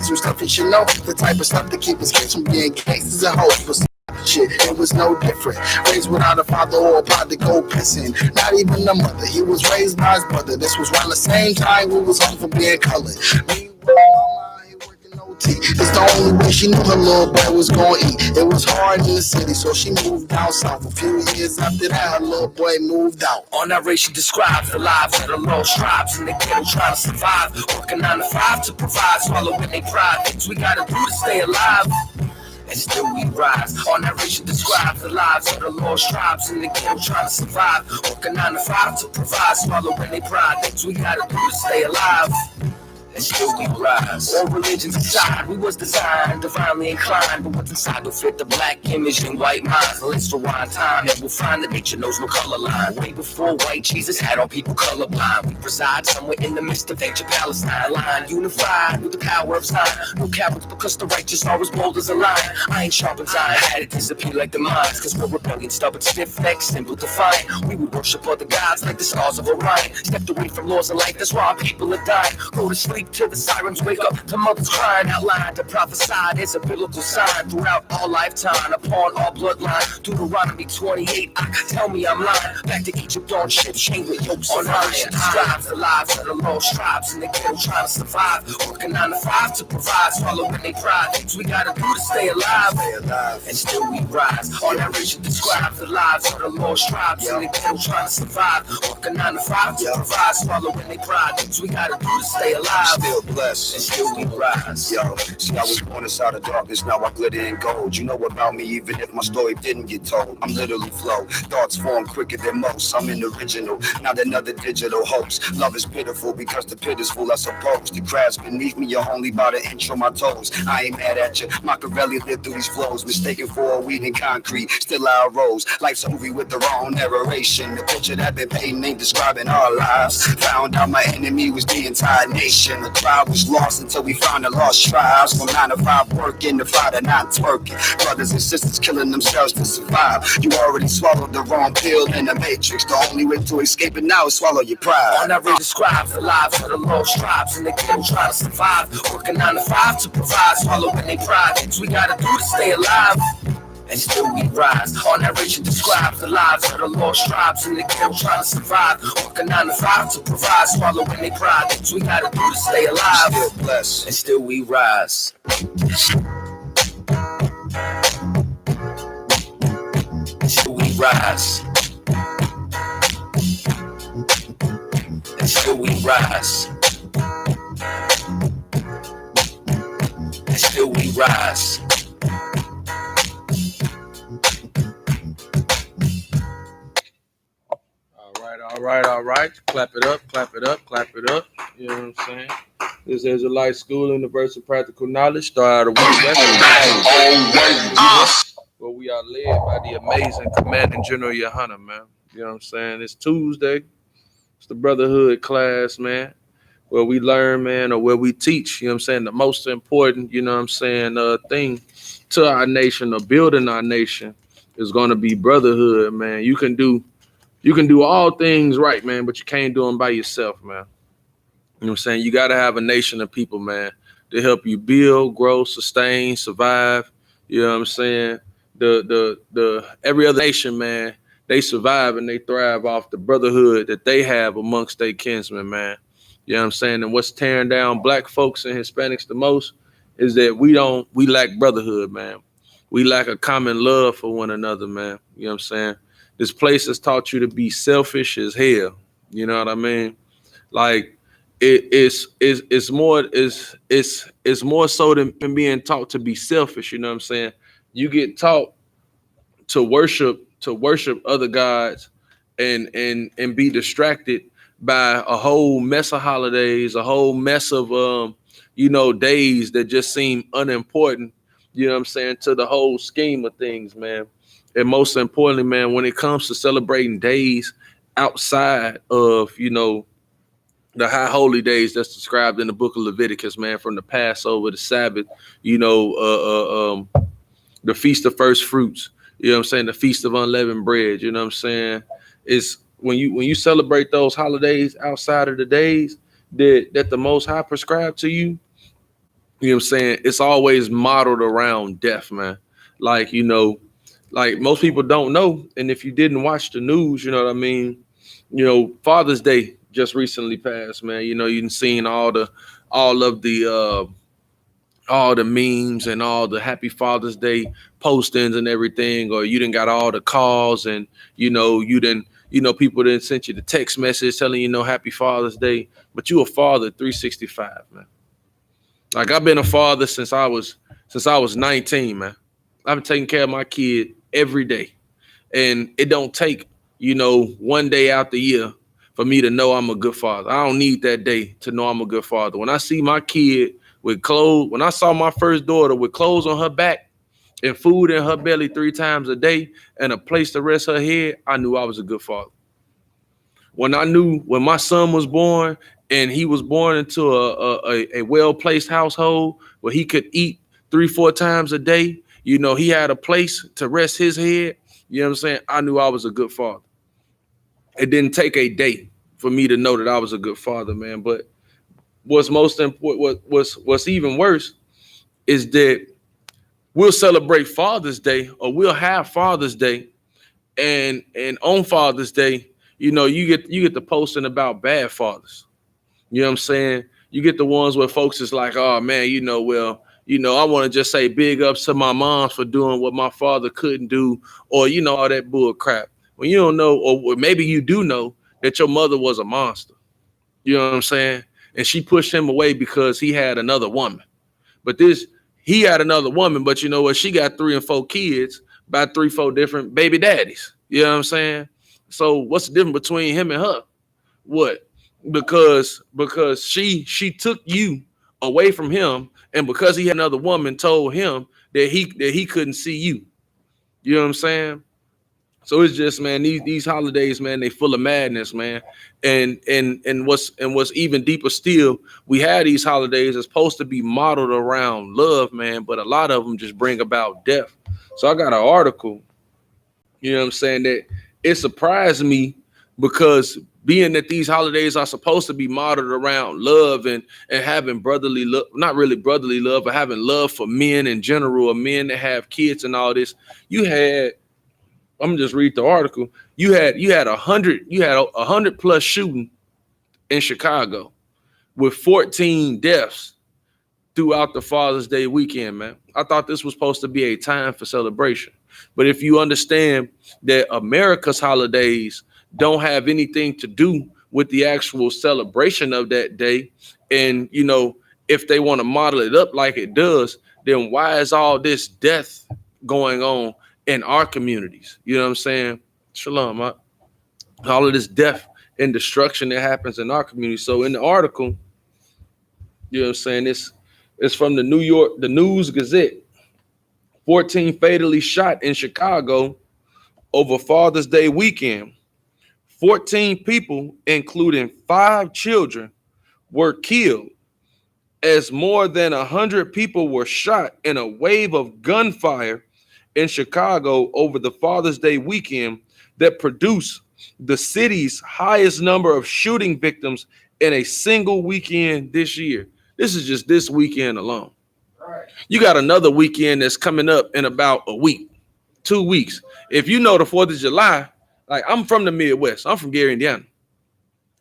too selfish, you know, the type of stuff that keep us kids from being gangsters and hoes. Shit, it was no different. Raised without a father or a pot to go pissing. Not even a mother. He was raised by his brother. This was around the same time we was home for being colored. It's the only way she knew her little boy was gonna eat. It was hard in the city, so she moved down south. A few years after that, her little boy moved out. On that race, she describes the lives of the lost tribes in the ghetto trying to survive. Working 9 to 5 to provide, swallowing their pride. Things we gotta do to stay alive. And still we rise. On that race, she describes the lives of the lost tribes in the ghetto trying to survive. Working 9 to 5 to provide, swallowing their pride. Things we gotta do to stay alive. And still we rise. All religions aside, we was designed, divinely inclined, but what's inside don't fit the black image and white minds. Let's rewind time, and we'll find that nature knows no color line. Way before white Jesus had all people colorblind. We reside somewhere in the midst of ancient Palestine line, unified with the power of Zion. No cowards because the righteous are as bold as a lion. Iron sharpens iron, had it disappear like the mines. Cause we're rebellion, stubborn, stiff-necked, simple to find. We would worship other gods like the stars of Orion. Stepped away from laws of life, that's why our people are dying. Go to sleep till the sirens wake up, to mothers crying out loud. To prophesy is a biblical sign throughout all lifetime, upon all bloodline. Deuteronomy 28, tell me I'm lying. Back to Egypt on ships, chained with yokes on iron. Describes the lives of the lost tribes in the ghetto trying to survive. Working 9 to 5 to provide, swallowing their pride. Things we gotta do to stay alive. And still we rise. On that race, describes the lives of the lost tribes in the ghetto trying to survive. Working 9 to 5 to provide, swallowing their pride. Things we gotta do to stay alive. Still blessed, and still we rise. Yo, see, I was born inside of darkness, now I glitter in gold. You know about me, even if my story didn't get told. I'm literally flow, thoughts form quicker than most. I'm an original, not another digital host. Love is pitiful because the pit is full, I suppose. The crowds beneath me are only by the inch on my toes. I ain't mad at you, Machiavelli lived through these flows. Mistaken for a weed and concrete, still I rose. Life's a movie with the wrong narration. The picture that been painting ain't describing our lives. Found out my enemy was the entire nation. The tribe was lost until we found the lost tribes. From 9 to 5 working, to 5 to 9 twerking. Brothers and sisters killing themselves to survive. You already swallowed the wrong pill in the matrix. The only way to escape it now is swallow your pride. On that race describes the lives of the lost tribes in the ghetto trying to survive. Working 9 to 5 to provide, swallowing their pride. Things we gotta do to stay alive. And still we rise. On that race describes the lives of the lost tribes in the ghetto trying to survive. Working 9 to 5 to provide, swallowing their pride. Things we gotta do to stay alive. Still blessed, and still we rise. And still we rise. And still we rise. And still we rise. All right. Clap it up. You know what I'm saying? This is Israelite School, Universal Practical Knowledge. Start out a week where we are led by the amazing Commanding General YAHANNA, man. You know what I'm saying? It's Tuesday. It's the Brotherhood class, man, where we learn, man, or where we teach. You know what I'm saying? The most important, you know what I'm saying, thing to our nation or building our nation is going to be brotherhood, man. You can do all things right, man, but you can't do them by yourself, man. You know what I'm saying? You got to have a nation of people, man, to help you build, grow, sustain, survive. You know what I'm saying? The every other nation, man, they survive and they thrive off the brotherhood that they have amongst their kinsmen, man. You know what I'm saying? And what's tearing down black folks and Hispanics the most is that we lack brotherhood, man. We lack a common love for one another, man. You know what I'm saying? This place has taught you to be selfish as hell. You know what I mean? Like it's more so than being taught to be selfish. You know what I'm saying? You get taught to worship other gods and be distracted by a whole mess of holidays, a whole mess of days that just seem unimportant. You know what I'm saying? To the whole scheme of things, man. And most importantly, man, when it comes to celebrating days outside of, the high holy days that's described in the book of Leviticus, man, from the Passover, the Sabbath, the Feast of First Fruits, you know what I'm saying, the Feast of Unleavened Bread, you know what I'm saying? It's when you celebrate those holidays outside of the days that the Most High prescribed to you, You know what I'm saying? It's always modeled around death, man. Like, like most people don't know. And if you didn't watch the news, you know what I mean? Father's Day just recently passed, man. You done seen all the memes and all the happy Father's Day postings and everything, or you done got all the calls and people didn't send you the text message telling happy Father's Day, but you a father 365, man. Like I've been a father since I was 19, man. I've been taking care of my kid every day. And it don't take, one day out the year for me to know I'm a good father. I don't need that day to know I'm a good father. When I see my kid with clothes, when I saw my first daughter with clothes on her back and food in her belly 3 times a day and a place to rest her head, I knew I was a good father. When my son was born and he was born into a well-placed household where he could eat 3-4 times a day, he had a place to rest his head. You know what I'm saying? I knew I was a good father. It didn't take a day for me to know that I was a good father, man. But what's most important, what's even worse is that we'll celebrate Father's Day, or we'll have Father's Day, and on Father's Day, you get the posting about bad fathers. You know what I'm saying? You get the ones where folks is like, oh man, I want to just say big ups to my moms for doing what my father couldn't do, or all that bull crap. When you don't know, or maybe you do know that your mother was a monster. You know what I'm saying? And she pushed him away because he had another woman. But he had another woman, but you know what? She got 3 and 4 kids by 3-4 different baby daddies. You know what I'm saying? So what's the difference between him and her? What? Because she took you away from him, and because he had another woman, told him that he couldn't see you. You know what I'm saying? So it's just, man, these holidays, man, they full of madness, man. And what's even deeper still, we had these holidays that's supposed to be modeled around love, man, but a lot of them just bring about death. So I got an article, you know what I'm saying, that it surprised me, because being that these holidays are supposed to be modeled around love and having brotherly love, not really brotherly love, but having love for men in general, or men that have kids and all this. I'm gonna just read the article. You had 100 plus shooting in Chicago with 14 deaths throughout the Father's Day weekend, man. I thought this was supposed to be a time for celebration. But if you understand that America's holidays don't have anything to do with the actual celebration of that day, and if they want to model it up like it does, then why is all this death going on in our communities? You know what I'm saying? Shalom. All of this death and destruction that happens in our community. So in the article, you know what I'm saying, it's from the News Gazette. 14 fatally shot in Chicago over Father's Day weekend. 14 people, including 5 children, were killed as more than 100 people were shot in a wave of gunfire in Chicago over the Father's Day weekend that produced the city's highest number of shooting victims in a single weekend this year. This is just this weekend alone. You got another weekend that's coming up in about a week, 2 weeks. If you know the 4th of July, like I'm from the Midwest, I'm from Gary, Indiana.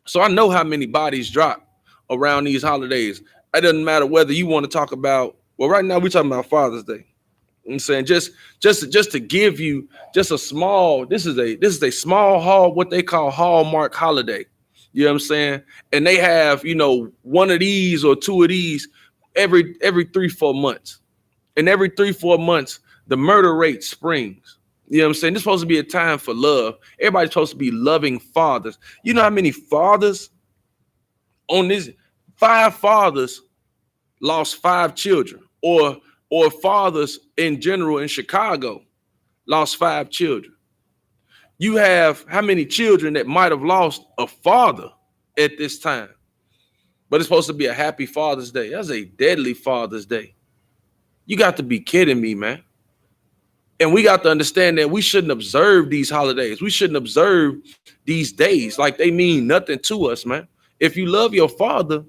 So I know how many bodies drop around these holidays. It doesn't matter whether you want to talk about, well, right now we're talking about Father's Day. I'm saying just to give you just a small, this is a small what they call Hallmark holiday. You know what I'm saying? And they have, one of these or 2 of these every 3-4 months. And every 3-4 months, the murder rate springs. You know what I'm saying? This is supposed to be a time for love. Everybody's supposed to be loving fathers. You know how many fathers on this? 5 fathers lost 5 children, or fathers in general in Chicago lost 5 children. You have how many children that might have lost a father at this time? But it's supposed to be a happy Father's Day. That's a deadly Father's Day. You got to be kidding me, man. And we got to understand that we shouldn't observe these holidays. We shouldn't observe these days like they mean nothing to us, man. If you love your father,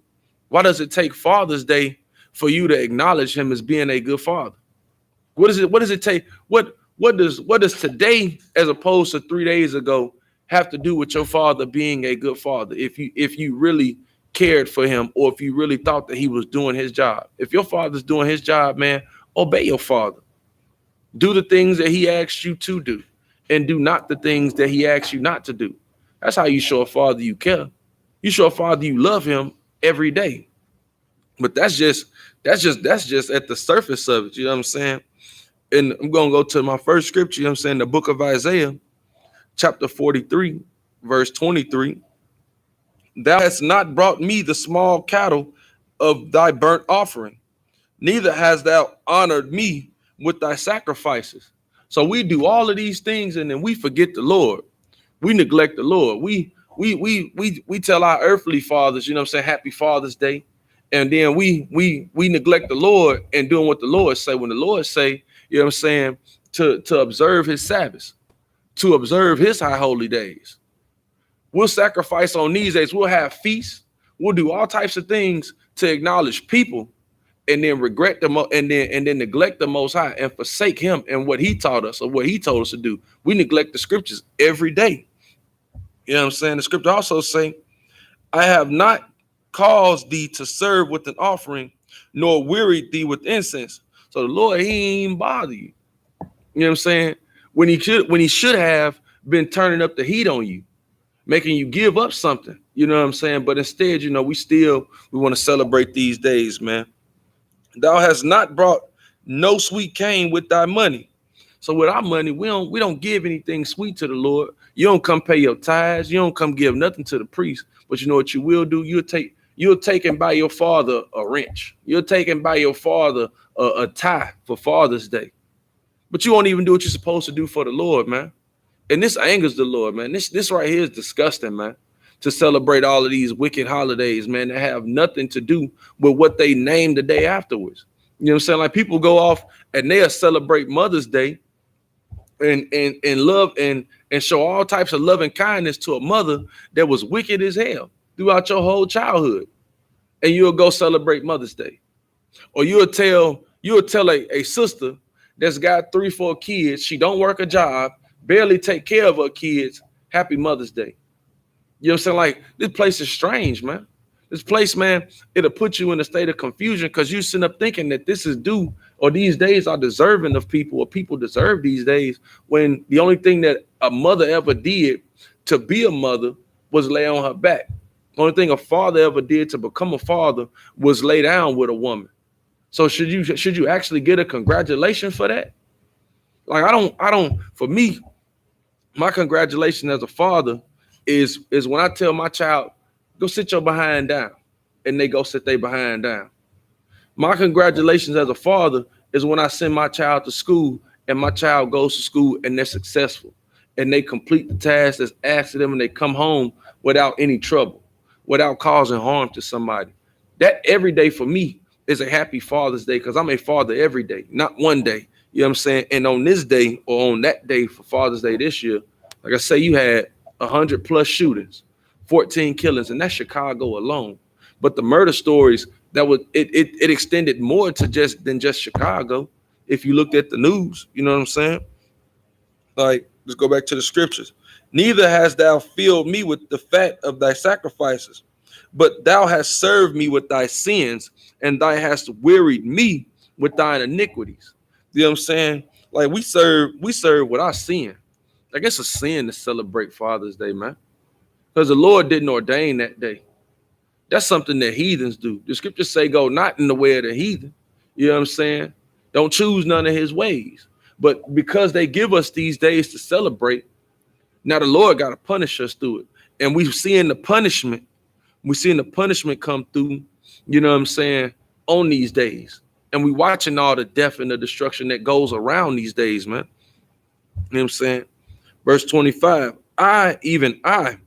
why does it take Father's Day for you to acknowledge him as being a good father? What does it take? What does today, as opposed to 3 days ago, have to do with your father being a good father? If you really cared for him, or if you really thought that he was doing his job. If your father's doing his job, man, obey your father. Do the things that he asks you to do, and do not the things that he asks you not to do. That's how you show a father you care. You show a father you love him every day. But that's just at the surface of it. You know what I'm saying? And I'm gonna go to my first scripture. You know what I'm saying? The book of Isaiah, chapter 43, verse 23. Thou hast not brought me the small cattle of thy burnt offering, neither hast thou honored me with thy sacrifices. So we do all of these things, and then we forget the Lord. We neglect the Lord. We tell our earthly fathers, you know what I'm saying, happy Father's Day. And then we neglect the Lord and doing what the Lord say. When the Lord say, you know what I'm saying, to observe his Sabbaths, to observe his high holy days. We'll sacrifice on these days. We'll have feasts. We'll do all types of things to acknowledge people, and then regret them, and then neglect the Most High and forsake him and what he taught us or what he told us to do. We neglect the scriptures every day. You know what I'm saying? The scripture also say, I have not caused thee to serve with an offering, nor wearied thee with incense. So the Lord, he ain't bother you. You know what I'm saying? When he should have been turning up the heat on you, making you give up something. You know what I'm saying? But instead, you know, we want to celebrate these days, man. Thou hast not brought no sweet cane with thy money. So with our money, we don't give anything sweet to the Lord. You don't come pay your tithes. You don't come give nothing to the priest. But you know what you will do? You'll take and buy your father a wrench. You'll take and buy your father a tie for Father's Day. But you won't even do what you're supposed to do for the Lord, man. And this angers the Lord, man. This right here is disgusting, man. To celebrate all of these wicked holidays, man, that have nothing to do with what they name the day afterwards. You know what I'm saying? Like, people go off and they'll celebrate Mother's Day and love and show all types of love and kindness to a mother that was wicked as hell throughout your whole childhood. And you'll go celebrate Mother's Day. Or you'll tell a sister that's got 3-4 kids, she don't work a job, barely take care of her kids, happy Mother's Day. You know what I'm saying? Like, this place is strange, man. This place, man, it'll put you in a state of confusion because you sitting up thinking that this is due, or these days are deserving of people, or people deserve these days, when the only thing that a mother ever did to be a mother was lay on her back. The only thing a father ever did to become a father was lay down with a woman. So should you actually get a congratulation for that? Like, I don't, for me, my congratulation as a father is when I tell my child, go sit your behind down, and they go sit their behind down. My congratulations as a father is when I send my child to school and my child goes to school and they're successful and they complete the task that's asked of them and they come home without any trouble, without causing harm to somebody. That every day for me is a happy Father's Day, because I'm a father every day, not one day. You know what I'm saying? And on this day, or on that day for Father's Day this year, like I say, you had 100+ shootings, 14 killings, and that's Chicago alone. But the murder stories, that was it extended more to than just Chicago. If you looked at the news, you know what I'm saying? Like, let's go back to the scriptures. Neither hast thou filled me with the fat of thy sacrifices, but thou hast served me with thy sins, and thou hast wearied me with thine iniquities. You know what I'm saying? Like, we serve with our sin. I guess it's a sin to celebrate Father's Day, man, because the Lord didn't ordain that day. That's something that heathens do. The scriptures say, go not in the way of the heathen. You know what I'm saying? Don't choose none of his ways. But because they give us these days to celebrate, now the Lord got to punish us through it. And we're seeing the punishment. We're seeing the punishment come through, you know what I'm saying, on these days. And we watching all the death and the destruction that goes around these days, man. You know what I'm saying? Verse 25, I, even I,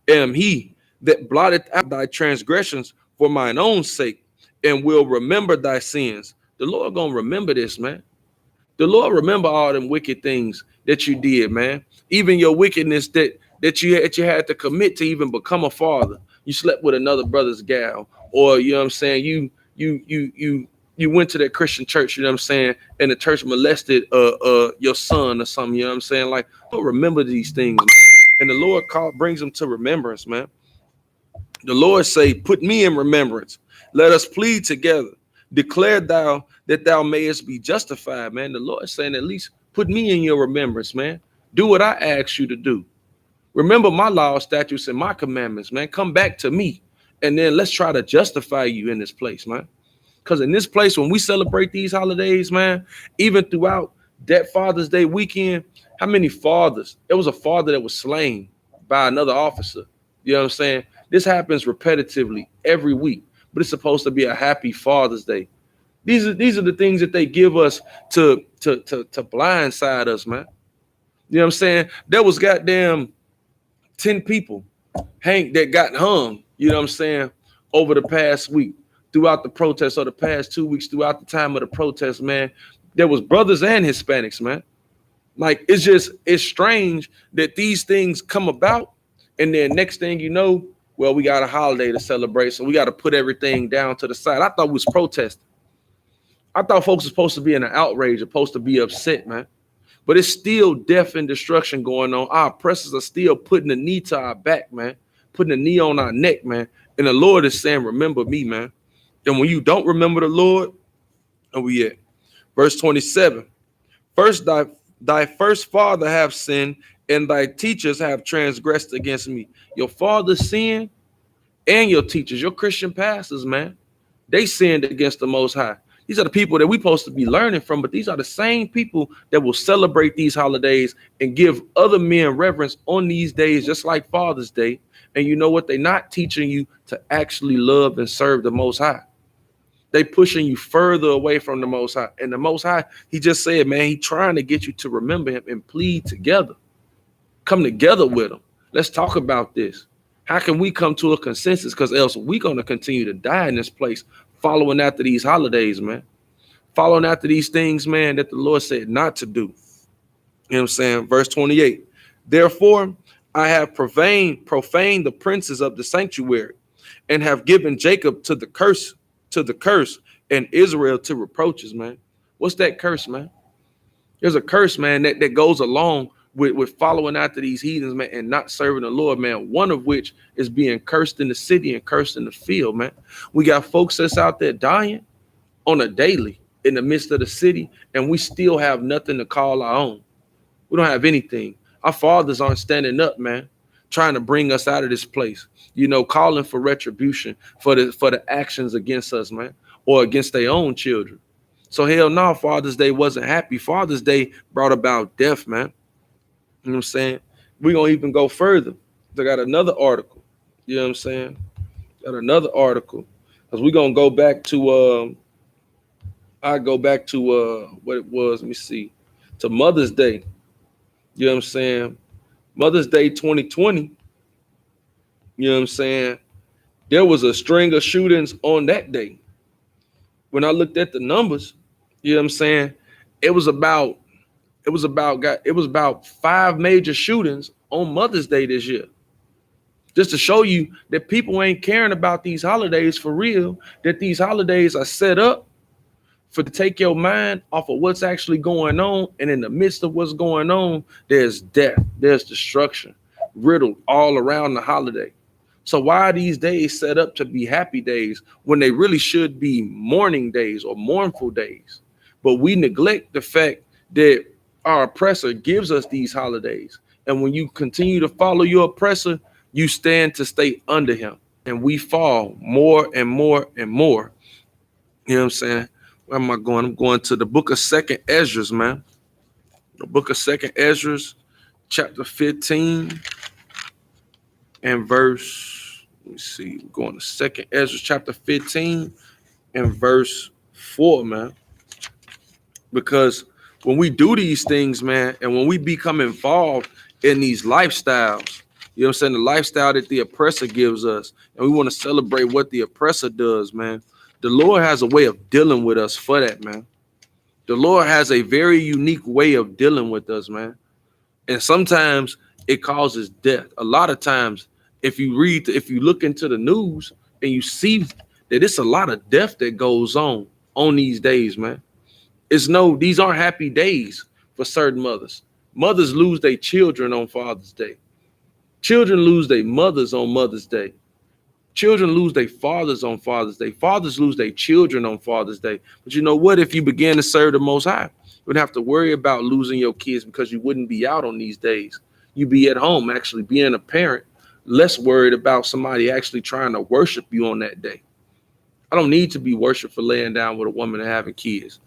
am he that blotteth out thy transgressions for mine own sake, and will remember thy sins. The Lord gonna remember this, man. The Lord remember all them wicked things that you did, man. Even your wickedness that you had to commit to even become a father. You slept with another brother's gal, or you know what I'm saying, you you went to that Christian church, you know what I'm saying, and the church molested your son or something, you know what I'm saying? Like, don't remember these things. And the Lord brings them to remembrance, man. The Lord say, put me in remembrance. Let us plead together. Declare thou that thou mayest be justified, man. The Lord saying, at least put me in your remembrance, man. Do what I ask you to do. Remember my law, statutes, and my commandments, man. Come back to me. And then let's try to justify you in this place, man. Because in this place, when we celebrate these holidays, man, even throughout that Father's Day weekend, how many fathers? There was a father that was slain by another officer. You know what I'm saying? This happens repetitively every week, but it's supposed to be a happy Father's Day. These are the things that they give us to blindside us, man. You know what I'm saying? There was goddamn 10 people that got hung, you know what I'm saying, over the past week, throughout the protests, or the past 2 weeks, throughout the time of the protest, man. There was brothers and Hispanics, man. Like, it's strange that these things come about, and then next thing you know, well, we got a holiday to celebrate, so we got to put everything down to the side. I thought we was protesting. I thought folks were supposed to be in an outrage, supposed to be upset, man. But it's still death and destruction going on. Our oppressors are still putting a knee to our back, man, putting a knee on our neck, man. And the Lord is saying, remember me, man. And when you don't remember the Lord, where we at? Verse 27. First, thy first father have sinned, and thy teachers have transgressed against me. Your father sinned, and your teachers, your Christian pastors, man, they sinned against the Most High. These are the people that we're supposed to be learning from, but these are the same people that will celebrate these holidays and give other men reverence on these days, just like Father's Day. And you know what? They're not teaching you to actually love and serve the Most High. They pushing you further away from the Most High. And the Most High, he just said, man, he trying to get you to remember him and plead together. Come together with him. Let's talk about this. How can we come to a consensus? Because else we're going to continue to die in this place, following after these holidays, man. Following after these things, man, that the Lord said not to do. You know what I'm saying? Verse 28. Therefore, I have profaned the princes of the sanctuary, and have given Jacob to the curse, and Israel to reproaches, man. What's that curse, man? There's a curse, man, that goes along with following after these heathens, man, and not serving the Lord, man. One of which is being cursed in the city and cursed in the field, man. We got folks that's out there dying on a daily in the midst of the city, and we still have nothing to call our own. We don't have anything. Our fathers aren't standing up, man, trying to bring us out of this place, you know, calling for retribution for the actions against us, man, or against their own children. So hell no, Father's Day wasn't happy. Father's Day brought about death, man. You know what I'm saying? We're going to even go further. I got another article. You know what I'm saying? Got another article. Because we're going to go back to, what it was. Let me see. To Mother's Day. You know what I'm saying? Mother's Day 2020. You know what I'm saying? There was a string of shootings on that day. When I looked at the numbers, you know what I'm saying? It was about 5 major shootings on Mother's Day this year. Just to show you that people ain't caring about these holidays for real, that these holidays are set up to take your mind off of what's actually going on. And in the midst of what's going on, there's death, there's destruction, riddled all around the holiday. So why are these days set up to be happy days when they really should be mourning days or mournful days? But we neglect the fact that our oppressor gives us these holidays. And when you continue to follow your oppressor, you stand to stay under him. And we fall more and more and more. You know what I'm saying? Where am I going? I'm going to the book of 2nd Ezra, man. The book of 2nd Ezra, chapter 15 and verse, let me see. We're going to 2nd Ezra, chapter 15 and verse 4, man. Because when we do these things, man, and when we become involved in these lifestyles, you know what I'm saying, the lifestyle that the oppressor gives us, and we want to celebrate what the oppressor does, man, the Lord has a way of dealing with us for that, man. The Lord has a very unique way of dealing with us, man. And sometimes it causes death. A lot of times, if you look into the news and you see that it's a lot of death that goes on on these days, man. These aren't happy days for certain mothers. Mothers lose their children on Father's Day. Children lose their mothers on Mother's Day. Children lose their fathers on Father's Day. Fathers lose their children on Father's Day. But you know what? If you began to serve the Most High, you wouldn't have to worry about losing your kids because you wouldn't be out on these days. You'd be at home, actually being a parent, less worried about somebody actually trying to worship you on that day. I don't need to be worshiped for laying down with a woman and having kids.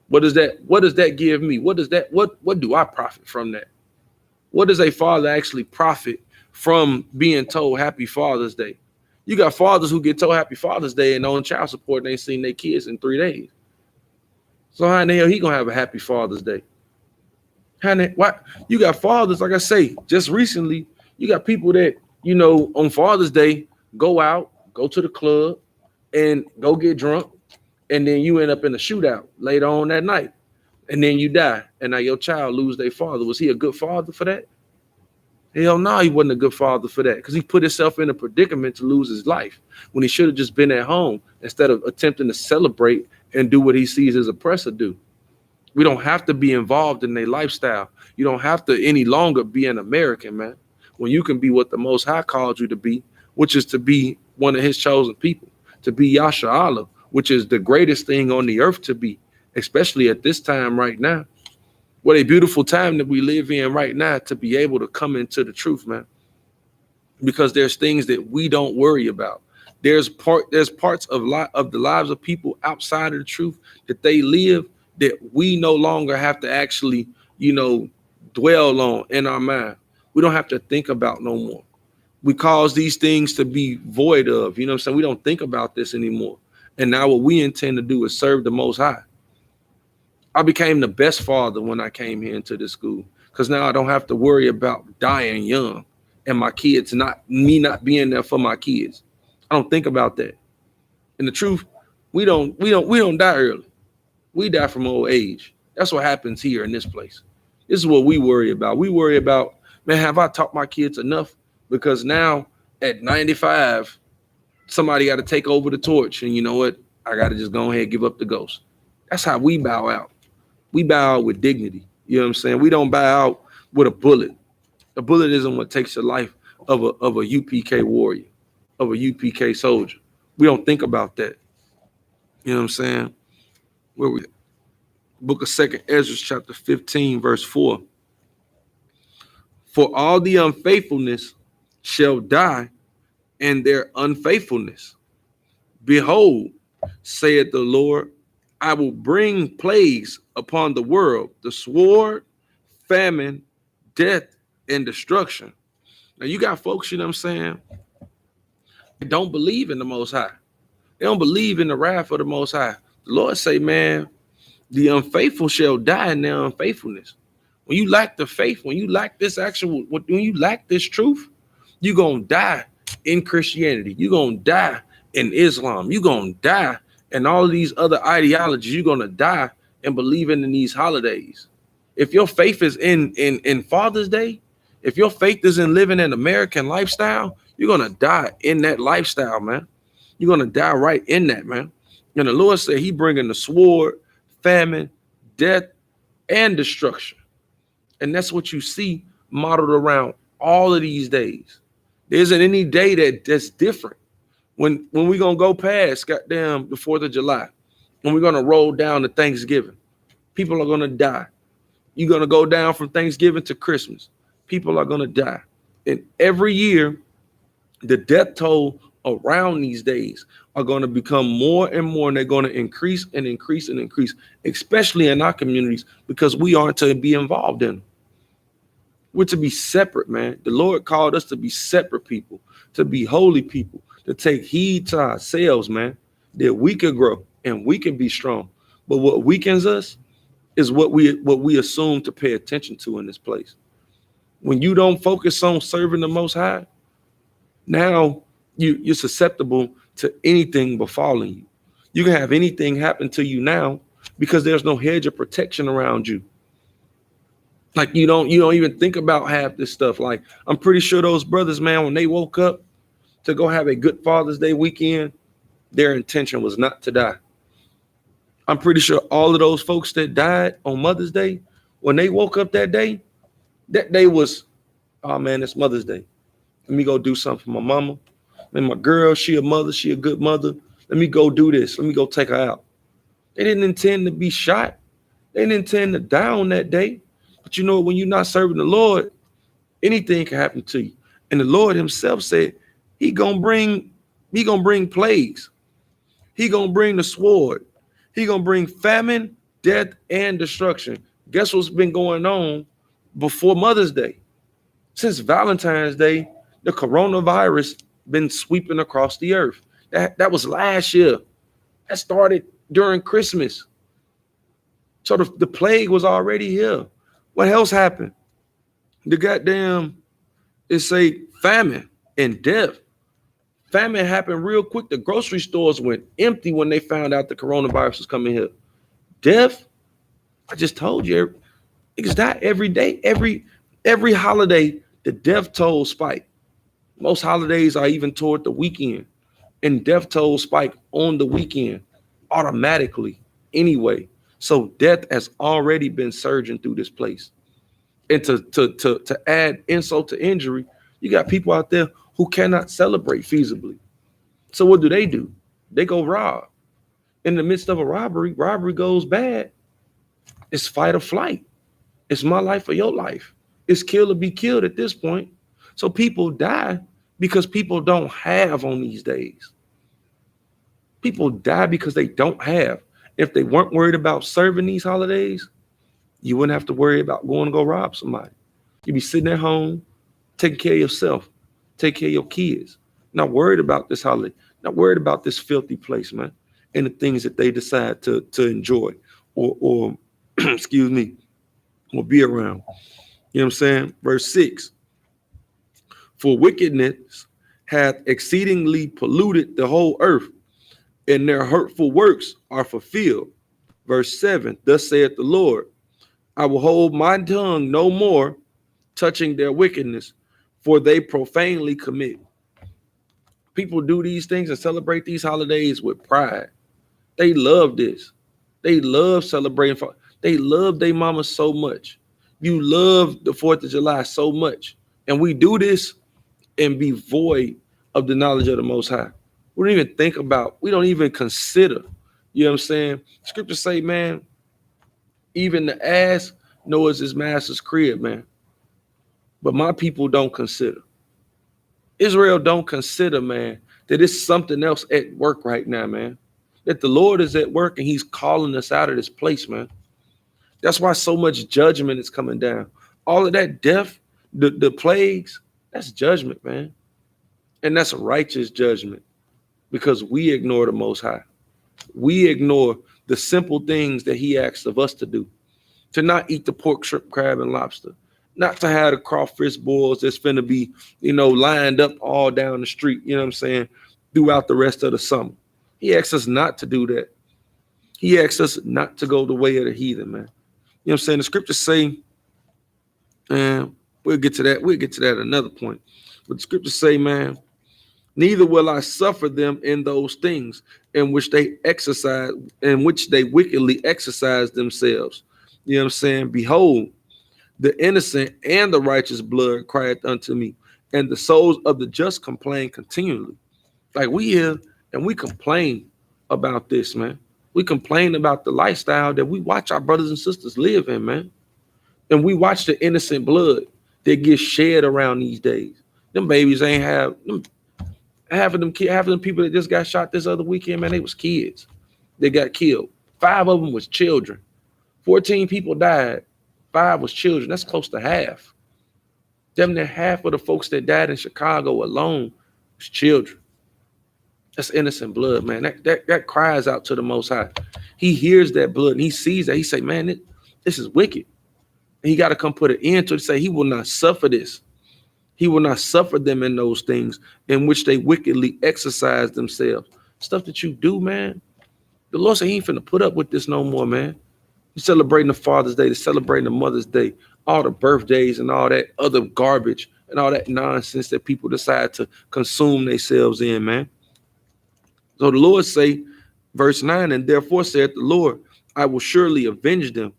What does that give me? What do I profit from that? What does a father actually profit from being told Happy Father's Day? You got fathers who get told Happy Father's Day and on child support and ain't seen their kids in 3 days. So how in the hell he gonna have a Happy Father's Day? Why? You got fathers, like I say, just recently, you got people that, on Father's Day, go out, go to the club, and go get drunk, and then you end up in a shootout later on that night, and then you die, and now your child lose their father. Was he a good father for that? Hell no, he wasn't a good father for that, because he put himself in a predicament to lose his life when he should have just been at home instead of attempting to celebrate and do what he sees his oppressor do. We don't have to be involved in their lifestyle. You don't have to any longer be an American, man, when you can be what the Most High called you to be, which is to be one of his chosen people, to be Yasha, which is the greatest thing on the earth to be, especially at this time right now. What a beautiful time that we live in right now to be able to come into the truth, man. Because there's things that we don't worry about. There's parts of the lives of people outside of the truth that they live that we no longer have to actually, dwell on in our mind. We don't have to think about no more. We cause these things to be void of, you know what I'm saying? We don't think about this anymore. And now what we intend to do is serve the Most High. I became the best father when I came here into this school, because now I don't have to worry about dying young and my kids not being there for my kids. I don't think about that. And the truth, we don't die early. We die from old age. That's what happens here in this place. This is what we worry about. We worry about, man, have I taught my kids enough? Because now at 95, somebody got to take over the torch. And you know what? I got to just go ahead and give up the ghost. That's how we bow out. We bow out with dignity. You know what I'm saying? We don't bow out with a bullet. A bullet isn't what takes the life of a UPK warrior, of a UPK soldier. We don't think about that. You know what I'm saying? Where we? Book of 2nd Ezra, chapter 15, verse 4. For all the unfaithfulness shall die in their unfaithfulness. Behold, saith the Lord, I will bring plagues upon the world, the sword, famine, death, and destruction. Now you got folks, you know what I'm saying, that don't believe in the Most High. They don't believe in the wrath of the Most High. The Lord say, man, the unfaithful shall die in their unfaithfulness. When you lack the faith, when you lack this when you lack this truth, you're going to die in Christianity. You're going to die in Islam. You're going to die and all of these other ideologies. You're going to die in believing in these holidays. If your faith is in Father's Day, if your faith is in living an American lifestyle, you're going to die in that lifestyle, man. You're going to die right in that, man. And the Lord said he bringing the sword, famine, death, and destruction. And that's what you see modeled around all of these days. There isn't any day that's different. When we're going to go past, goddamn, the 4th of July, and we're going to roll down to Thanksgiving, people are going to die. You're going to go down from Thanksgiving to Christmas. People are going to die. And every year, the death toll around these days are going to become more and more, and they're going to increase and increase and increase, especially in our communities, because we aren't to be involved in them. We're to be separate, man. The Lord called us to be separate people, to be holy people, to take heed to ourselves, man, that we could grow and we can be strong. But what weakens us is what we assume to pay attention to in this place. When you don't focus on serving the Most High, now you're susceptible to anything befalling you. You can have anything happen to you now because there's no hedge of protection around you. Like you don't even think about half this stuff. Like I'm pretty sure those brothers, man, when they woke up to go have a good Father's Day weekend, their intention was not to die. I'm pretty sure all of those folks that died on Mother's Day, when they woke up that day was, oh man, it's Mother's Day. Let me go do something for my mama. And my girl, she a mother, she a good mother. Let me go do this. Let me go take her out. They didn't intend to be shot. They didn't intend to die on that day. But you know, when you're not serving the Lord, anything can happen to you. And the Lord himself said, he gonna bring plagues. He gonna bring the sword. He gonna bring famine, death, and destruction. Guess what's been going on before Mother's Day? Since Valentine's Day, the coronavirus been sweeping across the earth. That was last year. That started during Christmas. So the plague was already here. What else happened? The goddamn, it's a famine and death. Famine happened real quick. The grocery stores went empty when they found out the coronavirus was coming here. Death, I just told you, it's not every day. Every holiday, the death toll spike. Most holidays are even toward the weekend, and death toll spike on the weekend automatically anyway. So death has already been surging through this place. And to add insult to injury, you got people out there who cannot celebrate feasibly. So what do? They go rob. In the midst of a robbery goes bad. It's fight or flight. It's my life or your life. It's kill or be killed at this point. So people die because people don't have on these days. People die because they don't have. If they weren't worried about serving these holidays, you wouldn't have to worry about going to go rob somebody. You'd be sitting at home, taking care of yourself, take care of your kids, not worried about this holiday, not worried about this filthy place, man, and the things that they decide to enjoy or excuse me, or be around. You know what I'm saying? Verse 6. For wickedness hath exceedingly polluted the whole earth, and their hurtful works are fulfilled. Verse 7. Thus saith the Lord, I will hold my tongue no more touching their wickedness, for they profanely commit. People do these things and celebrate these holidays with pride. They love this. They love celebrating. They love their mama so much. You love the 4th of July so much. And we do this and be void of the knowledge of the Most High. We don't even think about, we don't even consider. You know what I'm saying? Scriptures say, man, even the ass knows his master's crib, man. But my people don't consider. Israel don't consider, man, that it's something else at work right now, man. That the Lord is at work and he's calling us out of this place, man. That's why so much judgment is coming down. All of that death, the plagues, that's judgment, man. And that's a righteous judgment because we ignore the Most High. We ignore the simple things that he asks of us to do. To not eat the pork, shrimp, crab, and lobster. Not to have the crawfish boils that's finna be, lined up all down the street, you know what I'm saying, throughout the rest of the summer. He asks us not to do that. He asks us not to go the way of the heathen, man. You know what I'm saying? The scriptures say, and we'll get to that at another point. But the scriptures say, man, neither will I suffer them in those things in which they wickedly exercise themselves. You know what I'm saying? Behold, the innocent and the righteous blood crieth unto me, and the souls of the just complain continually. Like we here and we complain about this, man. We complain about the lifestyle that we watch our brothers and sisters live in, man. And we watch the innocent blood that gets shed around these days. Them babies ain't have them. Half of them people that just got shot this other weekend, man, they was kids. They got killed. 5 of them was children. 14 people died. 5 was children. That's close to half. Damn near half of the folks that died in Chicago alone was children. That's innocent blood, man. That cries out to the Most High. He hears that blood and he sees that. He say, man, this is wicked. And he got to come put an end to it. Say he will not suffer this. He will not suffer them in those things in which they wickedly exercise themselves. Stuff that you do, man. The Lord said he ain't finna put up with this no more, man. You're celebrating the Father's Day, they're celebrating the Mother's Day, all the birthdays and all that other garbage and all that nonsense that people decide to consume themselves in, man. So the Lord say, Verse 9, and therefore saith the Lord, I will surely avenge them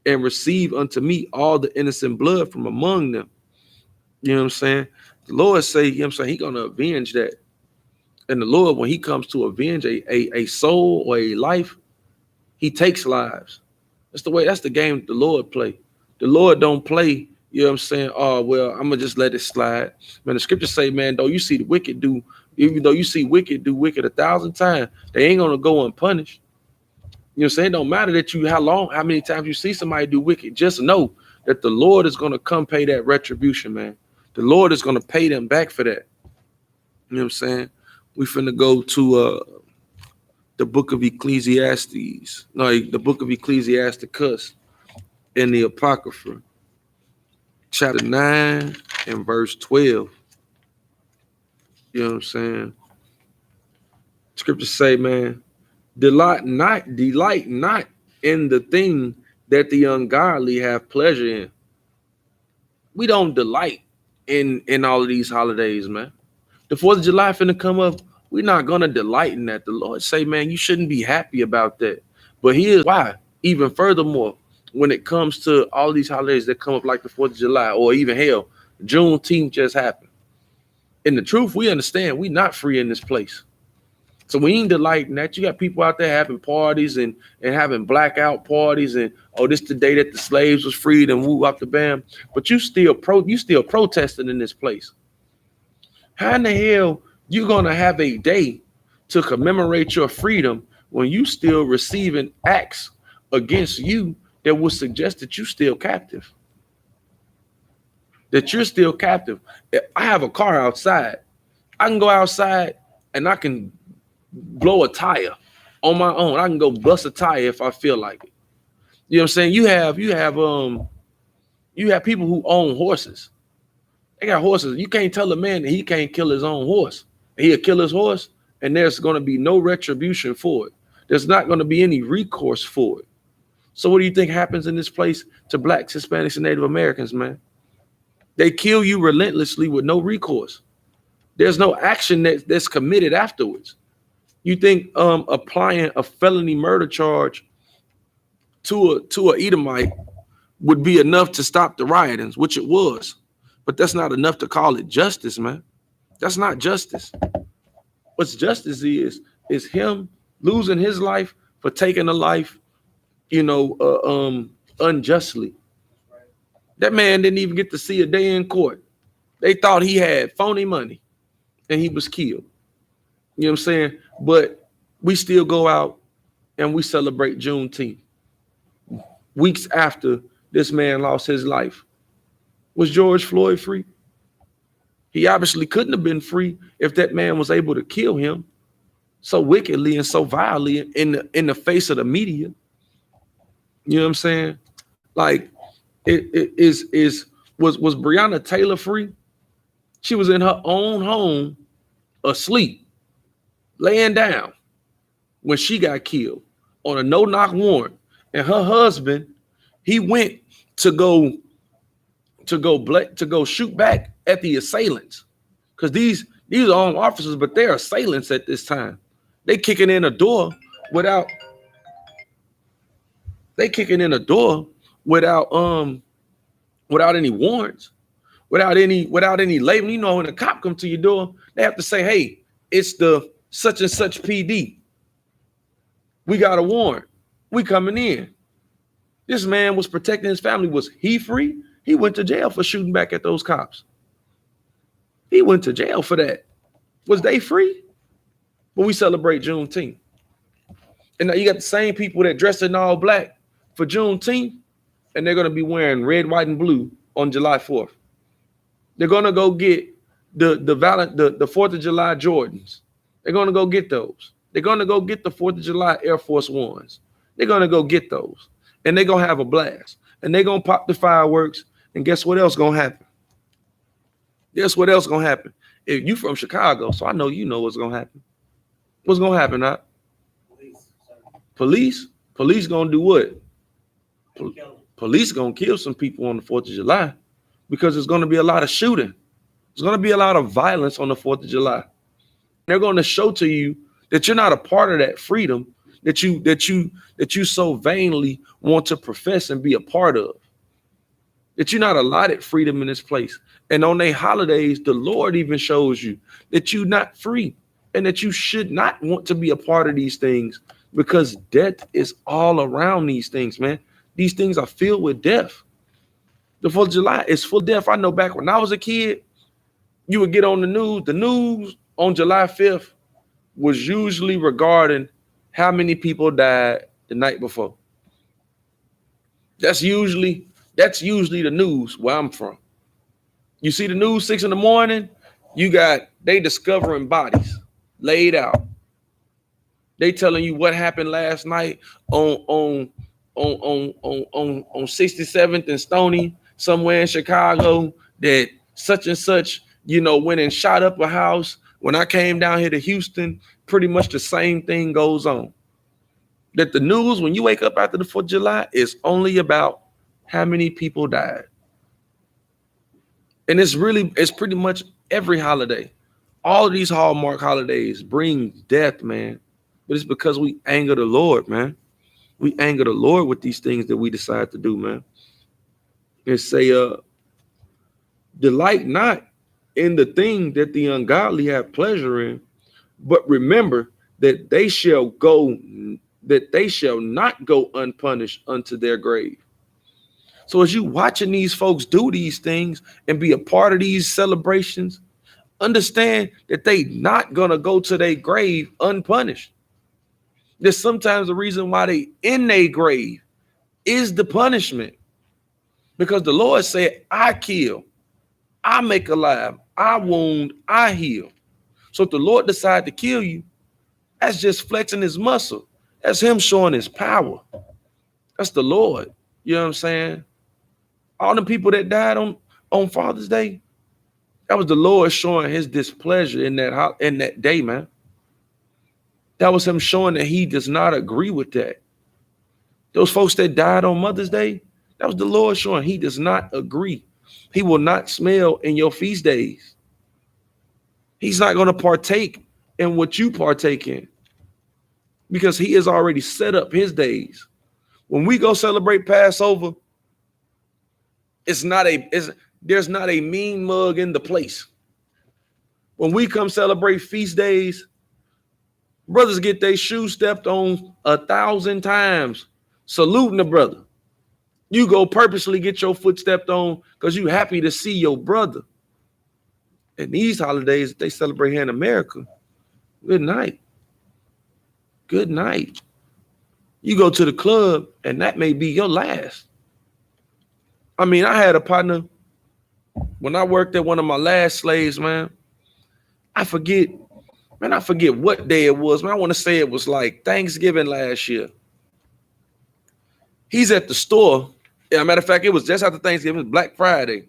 and receive unto me all the innocent blood from among them. You know what I'm saying? The Lord say, you know what I'm saying, he gonna avenge that. And the Lord, when he comes to avenge a soul or a life, he takes lives. That's the game that the Lord play. The Lord don't play, you know what I'm saying? Oh, well, I'm gonna just let it slide. Man, the scriptures say, man, though you see the wicked do, even though you see wicked do wicked 1,000 times, they ain't gonna go unpunished. You know what I'm saying? It don't matter that how many times you see somebody do wicked. Just know that the Lord is gonna come pay that retribution, man. The Lord is gonna pay them back for that. You know what I'm saying? We finna go to the book of Ecclesiastes. No, the book of Ecclesiasticus in the Apocrypha, chapter 9 and verse 12. You know what I'm saying? Scriptures say, man, delight not in the thing that the ungodly have pleasure in. We don't delight in all of these holidays, man. The 4th of July finna come up. We're not gonna delight in that. The Lord say, man, you shouldn't be happy about that. But here's why. Even furthermore, when it comes to all these holidays that come up like the 4th of July, or even hell, Juneteenth just happened. In the truth, we understand we not free in this place. So we ain't delighting that. You got people out there having parties and having blackout parties, and oh, this the day that the slaves was freed and woo up the bam. But you still protesting in this place. How in the hell you gonna have a day to commemorate your freedom when you still receiving acts against you that would suggest that you still captive? That you're still captive. I have a car outside. I can go outside and I can blow a tire on my own. I can go bust a tire if I feel like it. You know what I'm saying? You have people who own horses. They got horses. You can't tell a man that he can't kill his own horse. He'll kill his horse, and there's going to be no retribution for it. There's not going to be any recourse for it. So what do you think happens in this place to blacks, Hispanics, and Native Americans, man? They kill you relentlessly with no recourse. There's no action that's committed afterwards. You think applying a felony murder charge to a Edomite would be enough to stop the riotings, which it was. But that's not enough to call it justice, man. That's not justice. What's justice is him losing his life for taking a life, unjustly. That man didn't even get to see a day in court. They thought he had phony money and he was killed. You know what I'm saying? But we still go out and we celebrate Juneteenth. Weeks after this man lost his life. Was George Floyd free? He obviously couldn't have been free if that man was able to kill him so wickedly and so vilely in the face of the media. You know what I'm saying? Like, was Breonna Taylor free? She was in her own home, asleep, laying down when she got killed on a no-knock warrant. And her husband, he went to go shoot back at the assailants, because these are armed officers, but they're assailants at this time. They kicking in a door without any warrants, without any label. You know, when a cop come to your door, they have to say, hey, it's the such and such PD. We got a warrant. We coming in. This man was protecting his family. Was he free? He went to jail for shooting back at those cops. He went to jail for that. Was they free? But we celebrate Juneteenth. And now you got the same people that dress in all black for Juneteenth, and they're going to be wearing red, white, and blue on July 4th. They're going to go get the 4th of July Jordans. They're going to go get those. They're going to go get the 4th of July Air Force Ones. They're going to go get those. And they're going to have a blast. And they're going to pop the fireworks. And guess what else going to happen? Guess what else going to happen? If you from Chicago, so I know you know what's going to happen. What's going to happen, huh? Police going to do what? Police going to kill some people on the 4th of July, because there's going to be a lot of shooting. There's going to be a lot of violence on the 4th of July. They're going to show to you that you're not a part of that freedom that you so vainly want to profess and be a part of. That you're not allotted freedom in this place. And on their holidays, the Lord even shows you that you're not free and that you should not want to be a part of these things, because death is all around these things, man. These things are filled with death. The 4th of July is full of death. I know back when I was a kid, you would get on the news. The news on July 5th was usually regarding how many people died the night before. That's usually the news where I'm from. You see the news 6 in the morning, they discovering bodies laid out. They telling you what happened last night on 67th and Stony, somewhere in Chicago, that such and such, went and shot up a house. When I came down here to Houston, pretty much the same thing goes on. That the news, when you wake up after the 4th of July, is only about how many people died. And it's pretty much every holiday. All of these hallmark holidays bring death, man. But it's because we anger the Lord, man. We anger the Lord with these things that we decide to do, man. And say, delight not in the thing that the ungodly have pleasure in, but remember that they shall not go unpunished unto their grave. So as you watching these folks do these things and be a part of these celebrations, understand that they not gonna go to their grave unpunished. There's sometimes the reason why they in their grave is the punishment, because the Lord said, I kill, I make alive, I wound, I heal. So if the Lord decide to kill you, that's just flexing his muscle. That's him showing his power. That's the Lord. You know what I'm saying? All the people that died on Father's Day, that was the Lord showing his displeasure in that day, man. That was him showing that he does not agree with that. Those folks that died on Mother's Day, that was the Lord showing he does not agree. He will not smell in your feast days. He's not going to partake in what you partake in, because he has already set up his days. When we go celebrate Passover, there's not a mean mug in the place. When we come celebrate feast days, brothers get their shoes stepped on 1,000 times, saluting the brother. You go purposely get your foot stepped on because you happy to see your brother. And these holidays that they celebrate here in America, good night. Good night. You go to the club and that may be your last. I mean, I had a partner when I worked at one of my last slaves, man. I forget what day it was, man. I want to say it was like Thanksgiving last year. He's at the store. Yeah, matter of fact, it was just after Thanksgiving, it was Black Friday.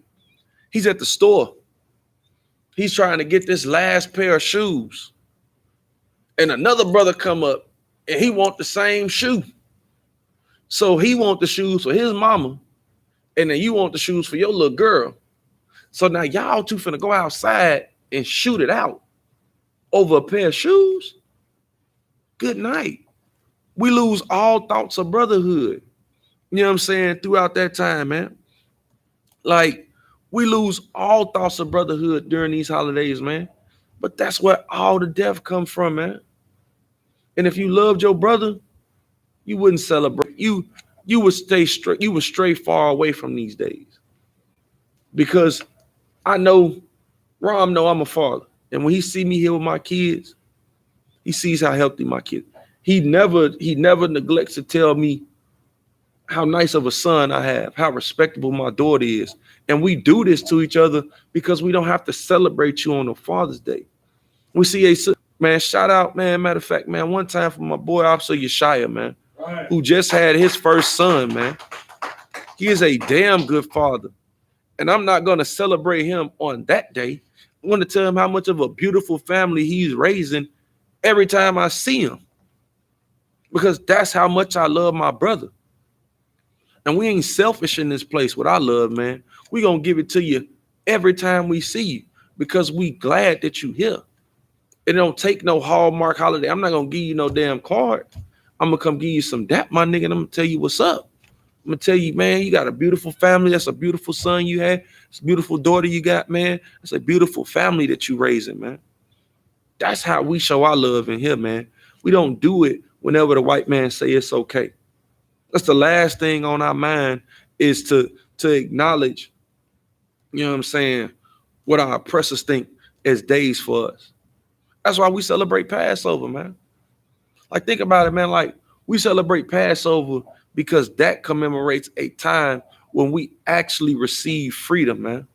He's at the store. He's trying to get this last pair of shoes. And another brother come up and he want the same shoe. So he want the shoes for his mama, and then you want the shoes for your little girl. So now y'all two finna go outside and shoot it out over a pair of shoes. Good night. We lose all thoughts of brotherhood. You know what I'm saying? Throughout that time, man. Like, we lose all thoughts of brotherhood during these holidays, man. But that's where all the death comes from, man. And if you loved your brother, you wouldn't celebrate. You would stay straight. You would stray far away from these days. Because I know, Rom know I'm a father. And when he see me here with my kids, he sees how healthy my kids. He never neglects to tell me how nice of a son I have, how respectable my daughter is. And we do this to each other because we don't have to celebrate you on a Father's Day. We see man, shout out, man. Matter of fact, man, one time for my boy, Officer Yeshaya, man, right, who just had his first son, man. He is a damn good father. And I'm not going to celebrate him on that day. I want to tell him how much of a beautiful family he's raising every time I see him. Because that's how much I love my brother. And we ain't selfish in this place with our love, man. We gonna give it to you every time we see you because we glad that you here. It don't take no Hallmark holiday. I'm not gonna give you no damn card. I'm gonna come give you some dap, my nigga, and I'm gonna tell you what's up. I'm gonna tell you, man, you got a beautiful family. That's a beautiful son you had. It's a beautiful daughter you got, man. It's a beautiful family that you raising, man. That's how we show our love in here, man. We don't do it whenever the white man say it's okay. That's the last thing on our mind is to acknowledge, you know what I'm saying, what our oppressors think as days for us. That's why we celebrate Passover, man. Like, think about it, man. Like, we celebrate Passover because that commemorates a time when we actually received freedom, man.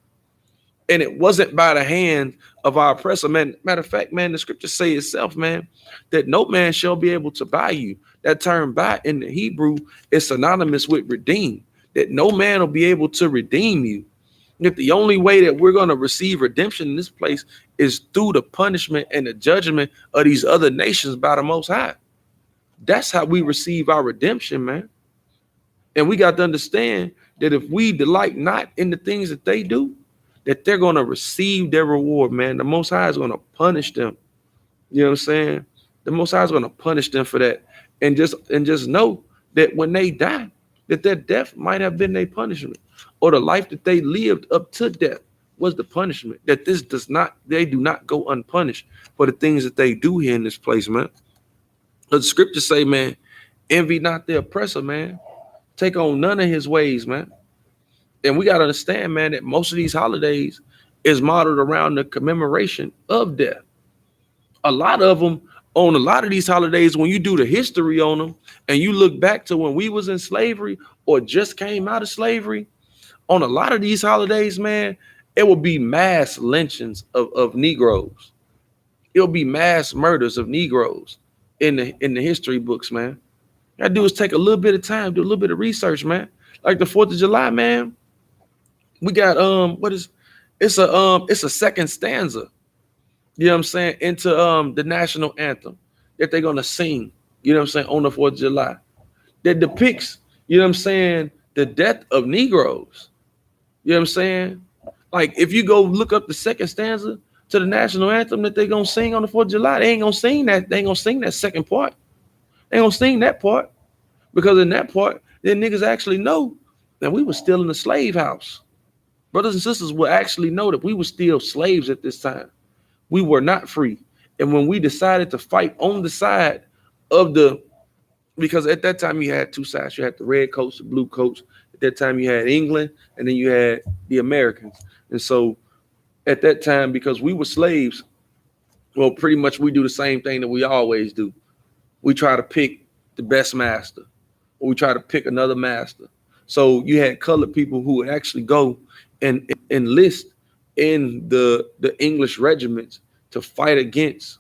And it wasn't by the hand of our oppressor, man. Matter of fact, man, the scriptures say itself, man, that no man shall be able to buy you. That term buy in the Hebrew is synonymous with redeem, that no man will be able to redeem you. If the only way that we're going to receive redemption in this place is through the punishment and the judgment of these other nations by the Most High. That's how we receive our redemption, man. And we got to understand that if we delight not in the things that they do, that they're going to receive their reward, man. The Most High is going to punish them. You know what I'm saying? The Most High is going to punish them for that. And just know that when they die, that their death might have been their punishment, or the life that they lived up to death was the punishment. That they do not go unpunished for the things that they do here in this place, man. The scriptures say, man, envy not the oppressor, man. Take on none of his ways, man. And we got to understand, man, that most of these holidays is modeled around the commemoration of death. A lot of them, on a lot of these holidays, when you do the history on them and you look back to when we was in slavery or just came out of slavery, on a lot of these holidays, man, it will be mass lynchings of Negroes. It'll be mass murders of Negroes in the history books, man. All I do is take a little bit of time, do a little bit of research, man. Like the 4th of July, man. We got it's a second stanza, you know what I'm saying, into the national anthem that they're gonna sing, you know what I'm saying, on the 4th of July. That depicts, you know what I'm saying, the death of Negroes. You know what I'm saying? Like, if you go look up the second stanza to the national anthem that they're gonna sing on the 4th of July, they ain't gonna sing that, they ain't gonna sing that second part. They ain't gonna sing that part. Because in that part, then niggas actually know that we were still in the slave house. Brothers and sisters will actually know that we were still slaves at this time. We were not free. And when we decided to fight on the side of because at that time you had two sides. You had the red coats, the blue coats. At that time you had England, and then you had the Americans. And so at that time, because we were slaves, well, pretty much we do the same thing that we always do. We try to pick the best master, or we try to pick another master. So you had colored people who would actually go and enlist in the English regiments to fight against,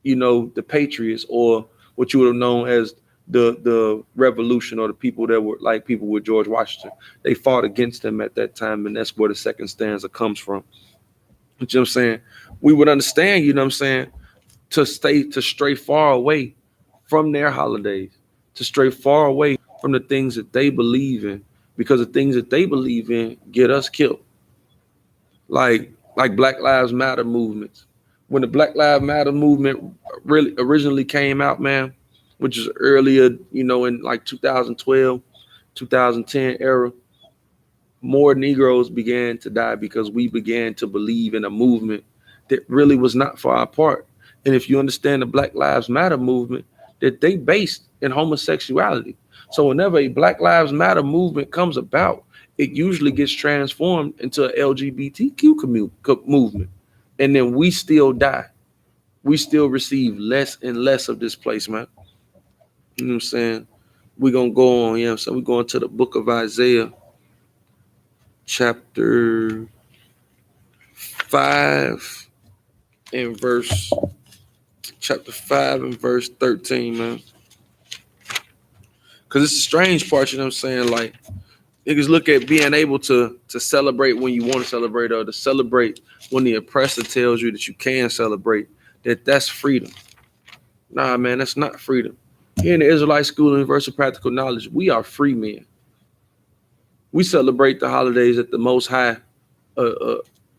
you know, the Patriots, or what you would have known as the revolution, or the people that were like people with George Washington. They fought against them at that time, and that's where the second stanza comes from. You know what I'm saying? We would understand, you know what I'm saying, to stray far away from their holidays, to stray far away from the things that they believe in, because the things that they believe in get us killed. Like Black Lives Matter movements. When the Black Lives Matter movement really originally came out, man, which is earlier, you know, in like 2012, 2010 era, more Negroes began to die because we began to believe in a movement that really was not for our part. And if you understand the Black Lives Matter movement, that they based in homosexuality. So whenever a Black Lives Matter movement comes about, it usually gets transformed into an LGBTQ movement. And then we still die. We still receive less and less of this place, man. You know what I'm saying? We're going to go on, you know what I'm saying? We're going to the book of Isaiah, chapter 5 and verse 13, man. Because it's a strange part, you know what I'm saying? Like, niggas look at being able to celebrate when you want to celebrate, or to celebrate when the oppressor tells you that you can celebrate, that's freedom. Nah, man, that's not freedom. Here in the Israelite School of Universal Practical Knowledge, we are free men. We celebrate the holidays that the Most High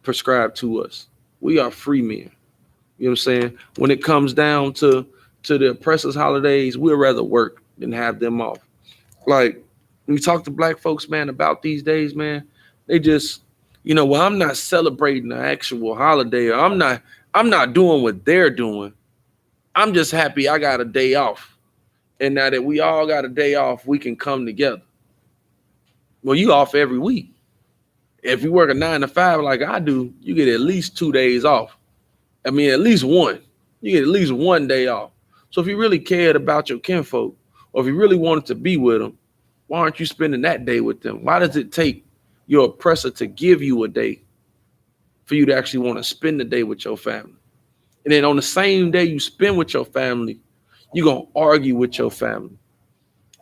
prescribed to us. We are free men. You know what I'm saying? When it comes down to the oppressor's holidays, we'd rather work. than have them off. Like when you talk to black folks, man, about these days, man, they just, well, I'm not celebrating an actual holiday, or I'm not doing what they're doing. I'm just happy I got a day off. And now that we all got a day off, we can come together. Well, you off every week. If you work a 9 to 5 like I do, you get at least 2 days off. I mean, at least one. You get at least 1 day off. So if you really cared about your kinfolk, or if you really wanted to be with them, why aren't you spending that day with them? Why does it take your oppressor to give you a day for you to actually want to spend the day with your family? And then on the same day you spend with your family, you're going to argue with your family.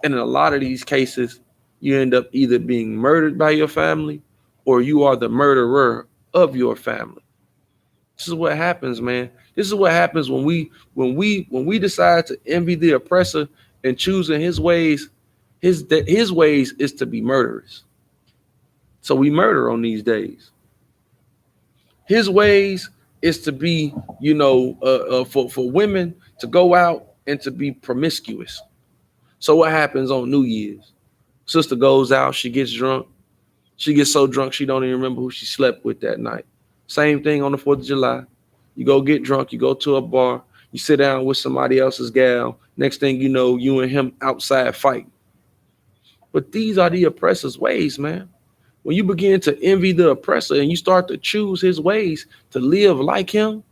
And in a lot of these cases, you end up either being murdered by your family, or you are the murderer of your family. This is what happens, man. This is what happens when we decide to envy the oppressor and choosing his ways. His ways is to be murderous. So we murder on these days. His ways is to be, for women to go out and to be promiscuous. So what happens on New Year's? Sister goes out, she gets drunk. She gets so drunk she don't even remember who she slept with that night. Same thing on the 4th of July. You go get drunk, you go to a bar, you sit down with somebody else's gal. Next thing you know, you and him outside fighting. But these are the oppressor's ways, man. When you begin to envy the oppressor and you start to choose his ways to live like him,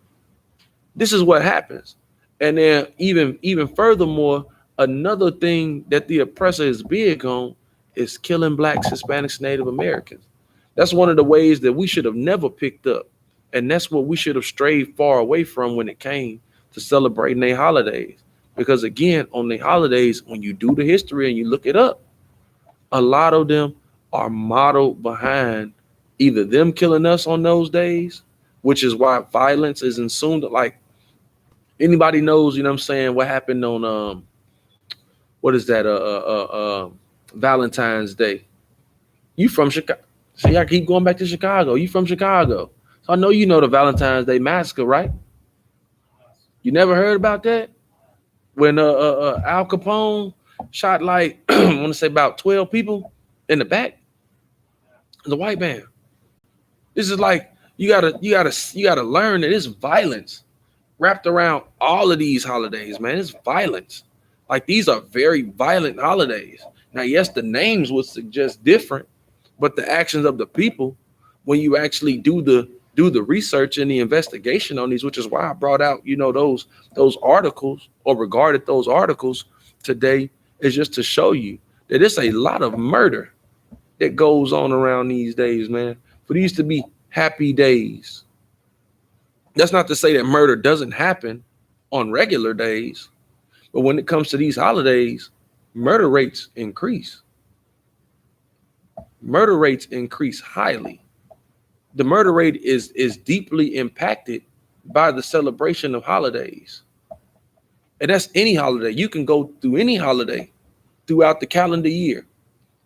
this is what happens. And then even furthermore, another thing that the oppressor is big on is killing blacks, Hispanics, Native Americans. That's one of the ways that we should have never picked up. And that's what we should have strayed far away from when it came to celebrating their holidays. Because again, on their holidays, when you do the history and you look it up, a lot of them are modeled behind either them killing us on those days, which is why violence is ensued. Like anybody knows, what happened on what is that? Valentine's Day. You from Chicago? See, I keep going back to Chicago. You from Chicago? So I know you know the Valentine's Day massacre, right? You never heard about that? When Al Capone shot like I want to say about 12 people in the back. The white man. This is like you gotta learn that it's violence wrapped around all of these holidays, man. It's violence. Like these are very violent holidays. Now, yes, the names would suggest different, but the actions of the people, when you actually do the research and the investigation on these, which is why I brought out, those articles or regarded those articles today, is just to show you that it's a lot of murder that goes on around these days, man. For these to be happy days. That's not to say that murder doesn't happen on regular days, but when it comes to these holidays, murder rates increase. Murder rates increase highly. The murder rate is deeply impacted by the celebration of holidays. And that's any holiday. You can go through any holiday throughout the calendar year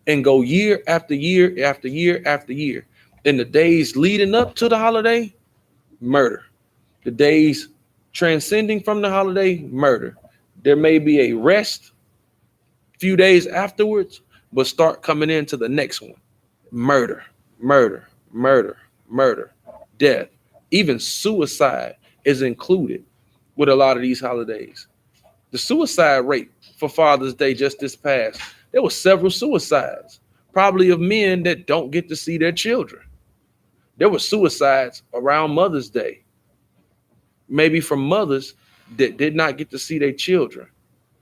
and go year after year after year after year. In the days leading up to the holiday, murder. The days transcending from the holiday, murder. There may be a rest few days afterwards, but start coming into the next one. Murder, murder, murder, murder, death. Even suicide is included with a lot of these holidays. The suicide rate for Father's Day just this past, there were several suicides, probably of men that don't get to see their children. There were suicides around Mother's Day, maybe from mothers that did not get to see their children.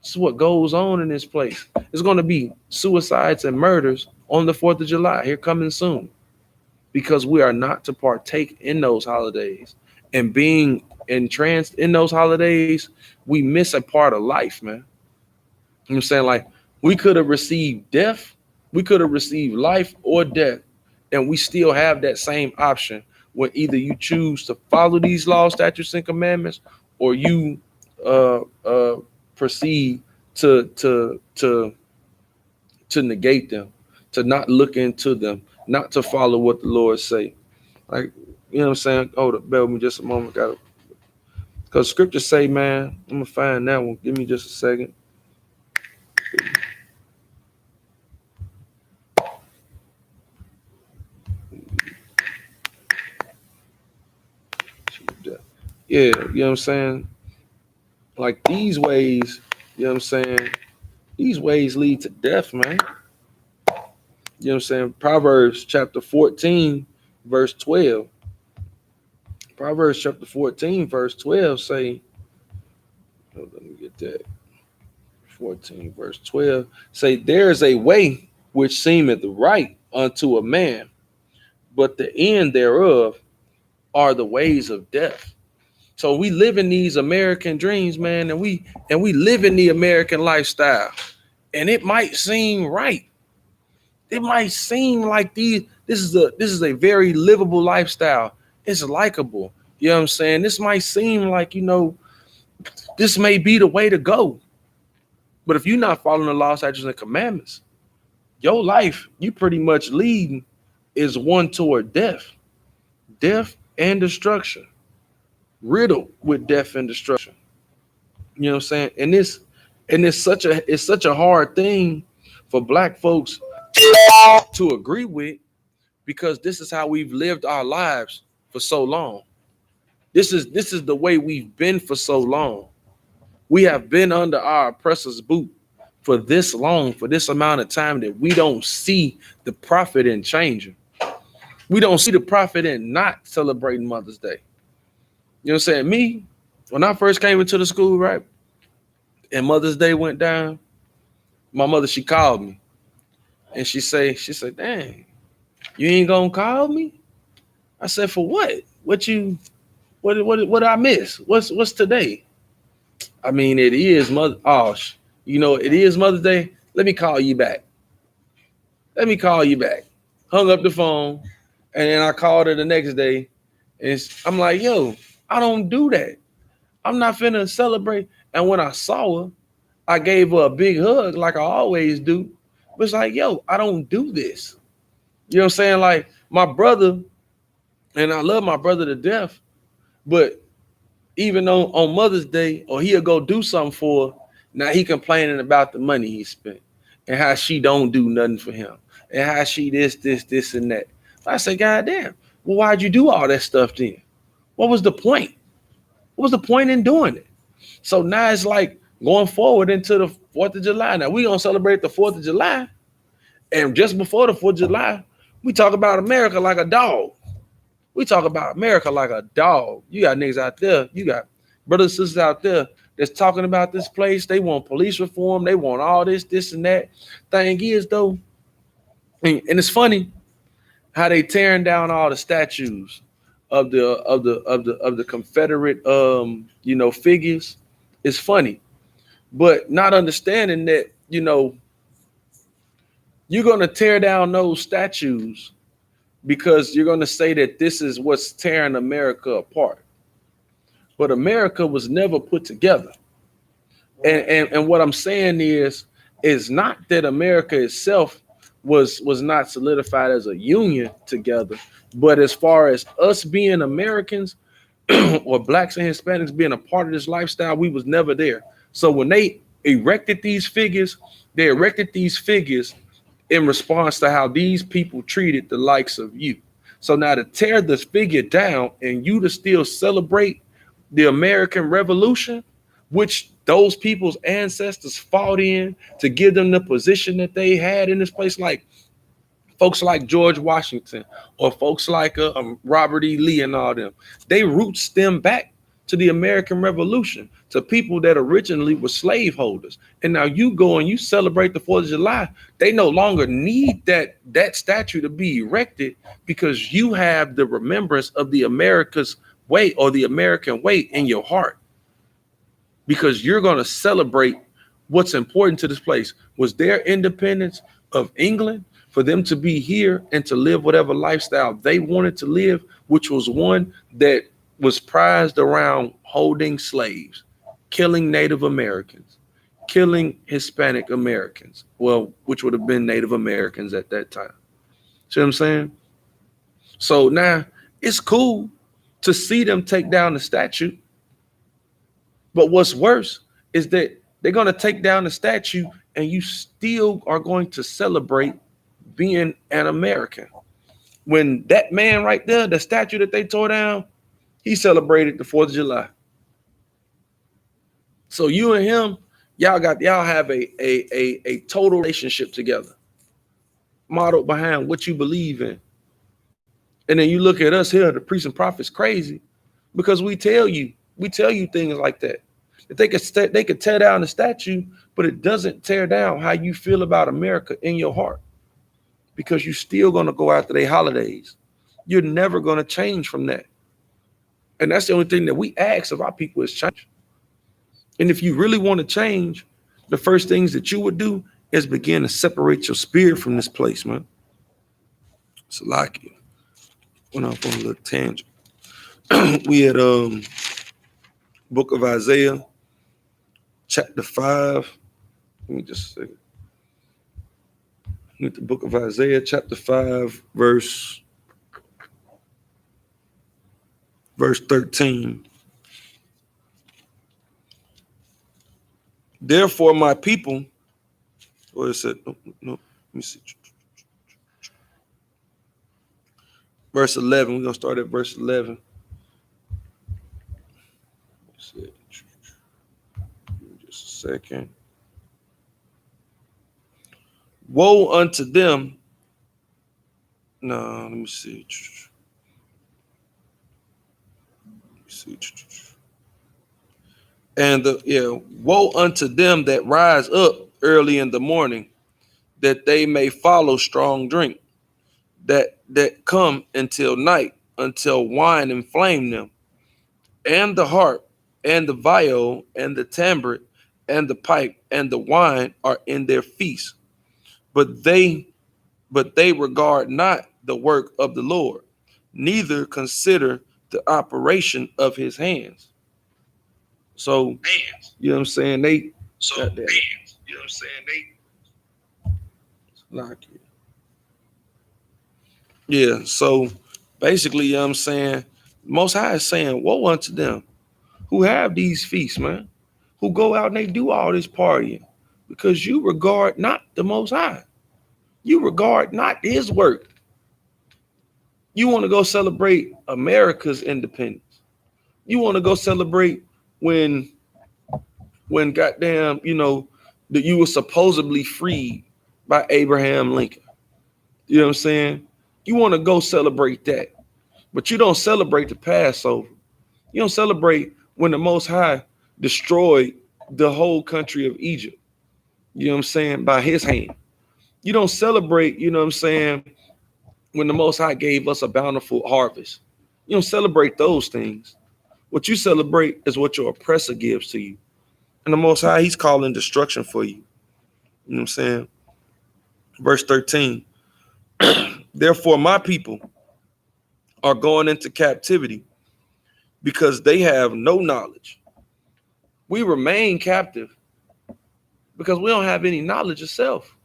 This is what goes on in this place. There's going to be suicides and murders on the 4th of July here coming soon, because we are not to partake in those holidays. And being entranced in those holidays, we miss a part of life, man. You know what I'm saying? Like, we could have received death, we could have received life or death, and we still have that same option when either you choose to follow these laws, statutes, and commandments, or you proceed to negate them, to not look into them, not to follow what the Lord say. Like, you know what I'm saying? Hold up, bear with me just a moment. Because scriptures say, man, I'm gonna find that one. Give me just a second. Yeah, you know what I'm saying? Like these ways, you know what I'm saying? These ways lead to death, man. You know what I'm saying? Proverbs chapter 14, verse 12. Proverbs chapter 14, verse 12 say, oh, let me get that. 14, verse 12 say, there is a way which seemeth right unto a man, but the end thereof are the ways of death. So we live in these American dreams, man, and we live in the American lifestyle. And it might seem right. It might seem like this is a very livable lifestyle. It's likable. You know what I'm saying? This might seem like, this may be the way to go. But if you're not following the law, statutes, and commandments, your life, you pretty much leading is one toward death. Death and destruction. Riddled with death and destruction. You know what I'm saying? And it's such a hard thing for black folks to agree with, because this is how we've lived our lives for so long. This is the way we've been for so long. We have been under our oppressor's boot for this long, for this amount of time, that we don't see the profit in changing. We don't see the profit in not celebrating Mother's Day. You know what I'm saying? Me, when I first came into the school, right, and Mother's Day went down, my mother, she called me, and she said, dang, you ain't gonna call me? I said, for what? What did I miss? What's today? I mean, it is it is Mother's Day. Let me call you back. Hung up the phone, and then I called her the next day, and I'm like, yo, I don't do that. I'm not finna celebrate. And when I saw her, I gave her a big hug like I always do. But it's like, yo, I don't do this. You know what I'm saying? Like my brother, and I love my brother to death, but even on Mother's Day, or he'll go do something for her, now he complaining about the money he spent and how she don't do nothing for him and how she this, and that. I say, God damn, well, why'd you do all that stuff then? What was the point? What was the point in doing it? So now it's like going forward into the 4th of July. Now we're going to celebrate the 4th of July. And just before the 4th of July, we talk about America like a dog. We talk about America like a dog. You got niggas out there. You got brothers and sisters out there that's talking about this place. They want police reform. They want all this, and that. Thing is, though, and it's funny how they tearing down all the statues of the Confederate figures. It's funny, but not understanding that you're gonna tear down those statues because you're gonna say that this is what's tearing America apart. But America was never put together. And what I'm saying is not that America itself was not solidified as a union together, but as far as us being Americans or blacks and Hispanics being a part of this lifestyle, we was never there. So when they erected these figures in response to how these people treated the likes of you. So now to tear this figure down and you to still celebrate the American Revolution, which those people's ancestors fought in to give them the position that they had in this place, like folks like George Washington or folks like Robert E. Lee and all them, they roots stem back to the American Revolution, to people that originally were slaveholders. And now you go and you celebrate the 4th of July. They no longer need that statue to be erected because you have the remembrance of the America's way or the American way in your heart. Because you're going to celebrate what's important to this place. Was their independence of England, for them to be here and to live whatever lifestyle they wanted to live, which was one that was prized around holding slaves, killing Native Americans, killing Hispanic Americans, well, which would have been Native Americans at that time. See what I'm saying? So now it's cool to see them take down the statue. But what's worse is that they're going to take down the statue and you still are going to celebrate being an American. When that man right there, the statue that they tore down, he celebrated the 4th of July. So you and him, y'all have a total relationship together, modeled behind what you believe in. And then you look at us here, the priests and prophets, crazy, because we tell you things like that. That they could tear down the statue, but it doesn't tear down how you feel about America in your heart, because you're still gonna go after their holidays. You're never gonna change from that. And that's the only thing that we ask of our people is change. And if you really want to change, the first things that you would do is begin to separate your spirit from this place, man. It's like it. Went off on a little tangent. We had book of Isaiah, chapter 5. Let me just say. The book of Isaiah, chapter 5, verse 13. Therefore, my people, what is it? No, let me see. Verse 11. We're going to start at verse 11. Just a second. Woe unto them. No, let me see. And woe unto them that rise up early in the morning, that they may follow strong drink, that come until night, until wine inflame them, and the harp, and the viol, and the tambourine, and the pipe, and the wine are in their feast. But they regard not the work of the Lord, neither consider the operation of his hands. So, you know what I'm saying? They like it. Yeah, so basically, you know what I'm saying? Most High is saying, woe unto them who have these feasts, man, who go out and they do all this partying, because you regard not the Most High. You regard not his work. You want to go celebrate America's independence. You want to go celebrate when goddamn, that you were supposedly freed by Abraham Lincoln. You know what I'm saying? You want to go celebrate that, but you don't celebrate the Passover. You don't celebrate when the Most High destroyed the whole country of Egypt. You know what I'm saying? By his hand. You don't celebrate, you know what I'm saying, when the Most High gave us a bountiful harvest. You don't celebrate those things. What you celebrate is what your oppressor gives to you. And the Most High, he's calling destruction for you. You know what I'm saying? Verse 13. Therefore, my people are going into captivity because they have no knowledge. We remain captive because we don't have any knowledge of self.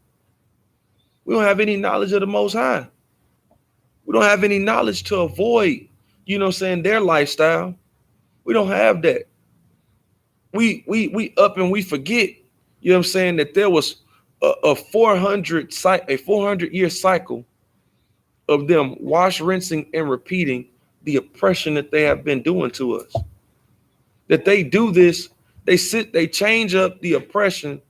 We don't have any knowledge of the Most High. We don't have any knowledge to avoid, you know what I'm saying, their lifestyle. We don't have that. We up and we forget, you know what I'm saying, that there was a 400-year cycle of them wash, rinsing, and repeating the oppression that they have been doing to us. That they do this, they change up the oppression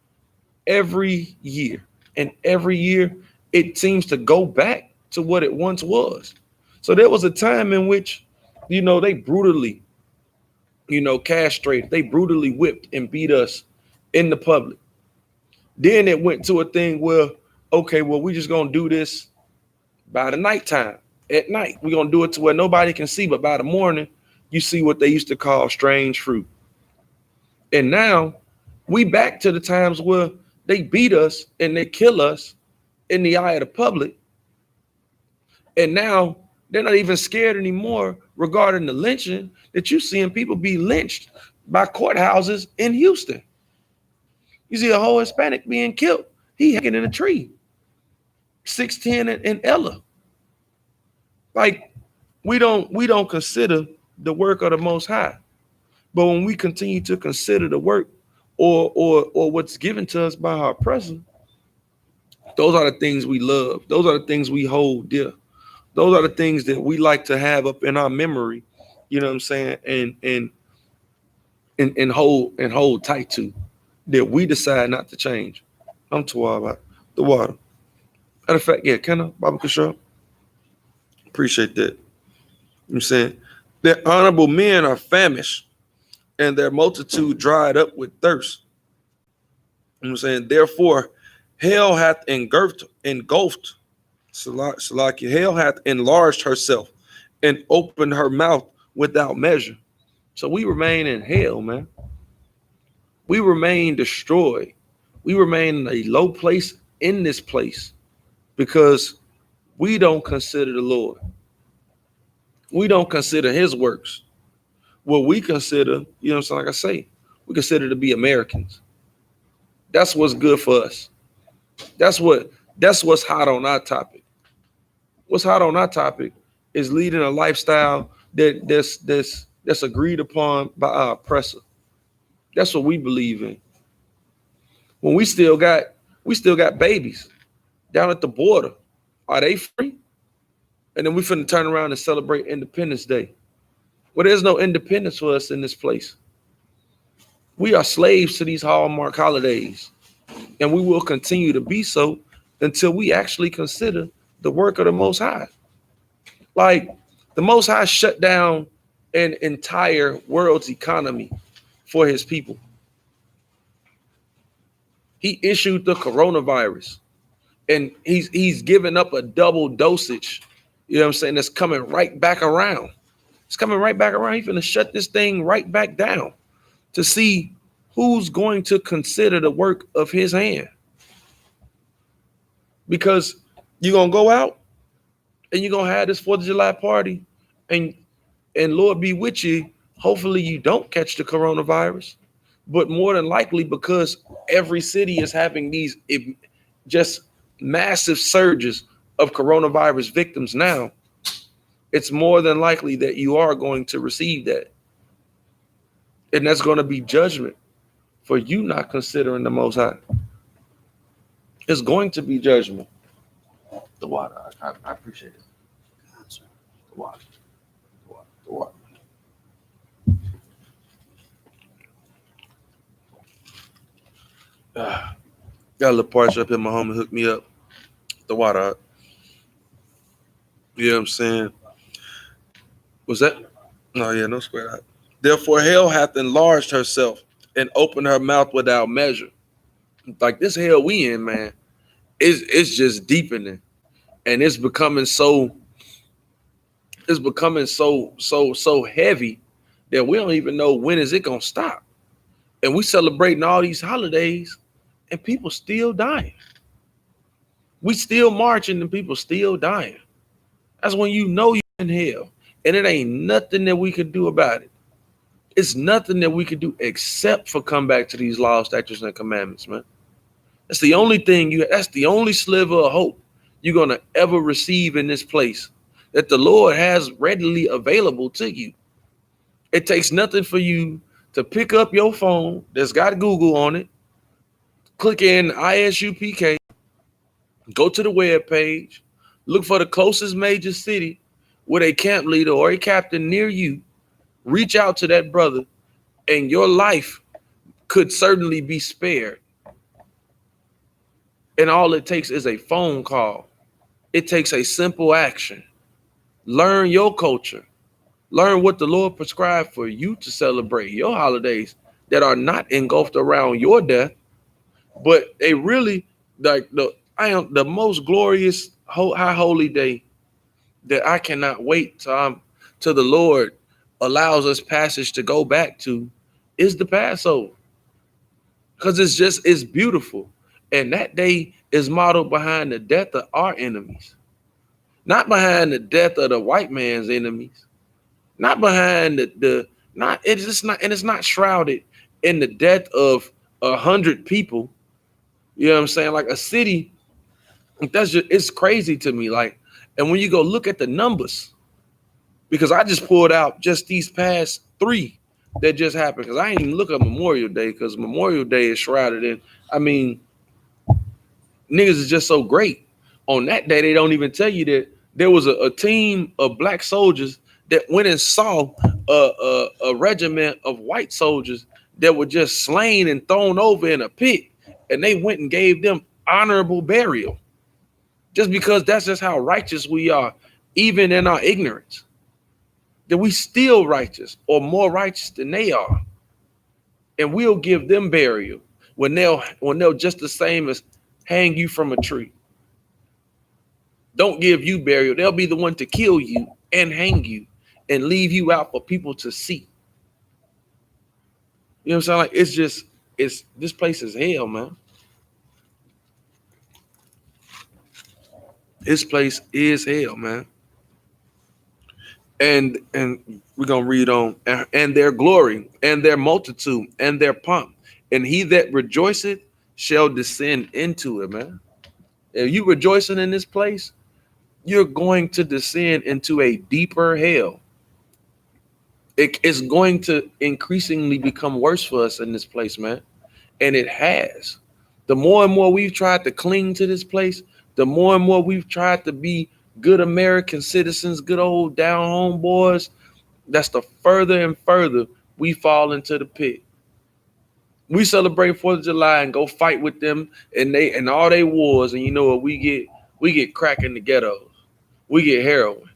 every year. And every year it seems to go back to what it once was. So there was a time in which, they brutally, castrated, they brutally whipped and beat us in the public. Then it went to a thing where, okay, well, we're just going to do this by the nighttime. At night, we're going to do it to where nobody can see, but by the morning, you see what they used to call strange fruit. And now we back to the times where they beat us and they kill us in the eye of the public. And now they're not even scared anymore regarding the lynching that you're seeing people be lynched by courthouses in Houston. You see a whole Hispanic being killed. He hanging in a tree. 610 and Ella. Like, we don't consider the work of the Most High. But when we continue to consider the work or what's given to us by our oppressor, those are the things we love. Those are the things we hold dear. Those are the things that we like to have up in our memory, you know what I'm saying, and hold tight to, that we decide not to change. I'm too wild about the water. Matter of fact, yeah, can I, Baba Kashaw? Appreciate that. You know what I'm saying? Their honorable men are famished, and their multitude dried up with thirst. You know what I'm saying? Therefore, hell hath engulfed Salaki, hell hath enlarged herself and opened her mouth without measure. So we remain in hell, man. We remain destroyed. We remain in a low place in this place because we don't consider the Lord. We don't consider his works. What we consider, you know what I'm saying, like I say, we consider to be Americans. That's what's good for us. That's what's hot on our topic. What's hot on our topic is leading a lifestyle that's agreed upon by our oppressor. That's what we believe in. When we still got babies down at the border. Are they free? And then we finna turn around and celebrate Independence Day. Well, there's no independence for us in this place. We are slaves to these hallmark holidays, and we will continue to be so until we actually consider the work of the Most High. Like, the Most High shut down an entire world's economy for his people. He issued the coronavirus, and he's given up a double dosage, you know what I'm saying, that's coming right back around. It's coming right back around. He's going to shut this thing right back down to see who's going to consider the work of his hand. Because you're going to go out and you're going to have this 4th of July party, and Lord be with you. Hopefully you don't catch the coronavirus, but more than likely, because every city is having these just massive surges of coronavirus victims now, it's more than likely that you are going to receive that. And that's going to be judgment for you not considering the Most High. It's going to be judgment. The water, I appreciate it. The water. The water. Got a little parched up here. My homie hooked me up. The water. You know what I'm saying? Was that? No, yeah, no square out. Therefore, hell hath enlarged herself and opened her mouth without measure. Like this hell we in, man, it's just deepening, and it's becoming so heavy that we don't even know when is it gonna stop. And we celebrating all these holidays, and people still dying. We still marching, and people still dying. That's when you know you're in hell. And it ain't nothing that we could do about it. It's nothing that we could do except for come back to these laws, statutes, and commandments, man. That's the only thing that's the only sliver of hope you're gonna ever receive in this place that the Lord has readily available to you. It takes nothing for you to pick up your phone that's got Google on it, click in I.S.U.P.K, go to the web page, look for the closest major city with a camp leader or a captain near you, reach out to that brother, and your life could certainly be spared. And all it takes is a phone call. It takes a simple action. Learn your culture. Learn what the Lord prescribed for you to celebrate your holidays that are not engulfed around your death, but they really like the most glorious high holy day that I cannot wait till the Lord allows us passage to go back to is the Passover, because it's beautiful. And that day is modeled behind the death of our enemies, not behind the death of the white man's enemies, not behind it's not shrouded in the death of 100 people. You know what I'm saying? Like a city, it's crazy to me. Like, and when you go look at the numbers, because I just pulled out just these past 3 that just happened, because I ain't even look at Memorial Day, because Memorial Day is shrouded in, I mean, niggas is just so great. On that day, they don't even tell you that there was a team of black soldiers that went and saw a regiment of white soldiers that were just slain and thrown over in a pit, and they went and gave them honorable burial, just because that's just how righteous we are, even in our ignorance, that we still righteous or more righteous than they are, and we'll give them burial when they'll just the same as hang you from a tree. Don't give you burial. They'll be the one to kill you and hang you and leave you out for people to see. You know what I'm saying? Like, it's this place is hell, man. This place is hell, man. And we're gonna read on, and their glory and their multitude and their pomp, and he that rejoiceth shall descend into it, man. If you rejoicing in this place, you're going to descend into a deeper hell. It's going to increasingly become worse for us in this place, man. And it has. The more and more we've tried to cling to this place, the more and more we've tried to be good American citizens, good old down home boys, that's the further and further we fall into the pit. We celebrate 4th of July and go fight with them and all they wars, and you know what we get? We get crack in the ghettos. We get heroin.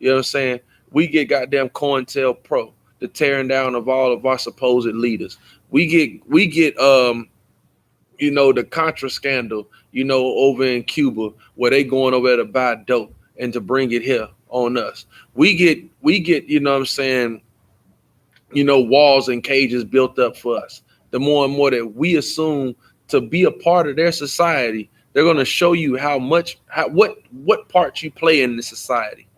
You know what I'm saying? We get goddamn COINTELPRO, the tearing down of all of our supposed leaders. We get you know, the Contra scandal, you know, over in Cuba, where they going over there to buy dope and to bring it here on us. We get, you know what I'm saying, you know, walls and cages built up for us. The more and more that we assume to be a part of their society, they're going to show you what part you play in the society.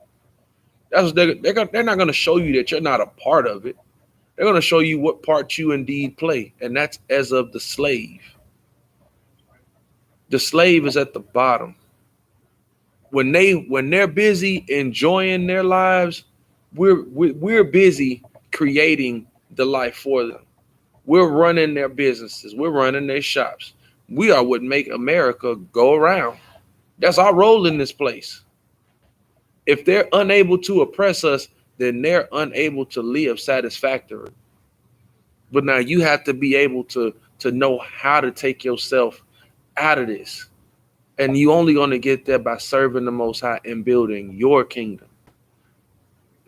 That's what they're not going to show you that you're not a part of it. They're going to show you what part you indeed play, and that's as of the slave. The slave is at the bottom. When they're busy enjoying their lives, we're busy creating the life for them. We're running their businesses. We're running their shops. We are what make America go around. That's our role in this place. If they're unable to oppress us, then they're unable to live satisfactory. But now you have to be able to know how to take yourself out of this. And you only going to get there by serving the Most High and building your kingdom.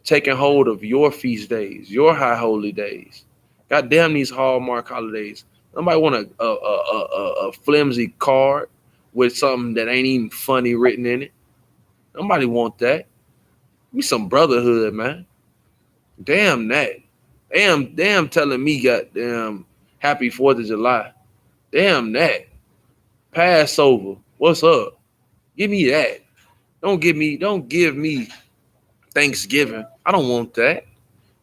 Taking hold of your feast days, your high holy days. God damn these Hallmark holidays. Nobody want a flimsy card with something that ain't even funny written in it. Nobody want that. We some brotherhood, man. Damn that. Damn telling me goddamn happy 4th of July. Damn that. Passover. What's up? Give me that. Don't give me Thanksgiving. I don't want that.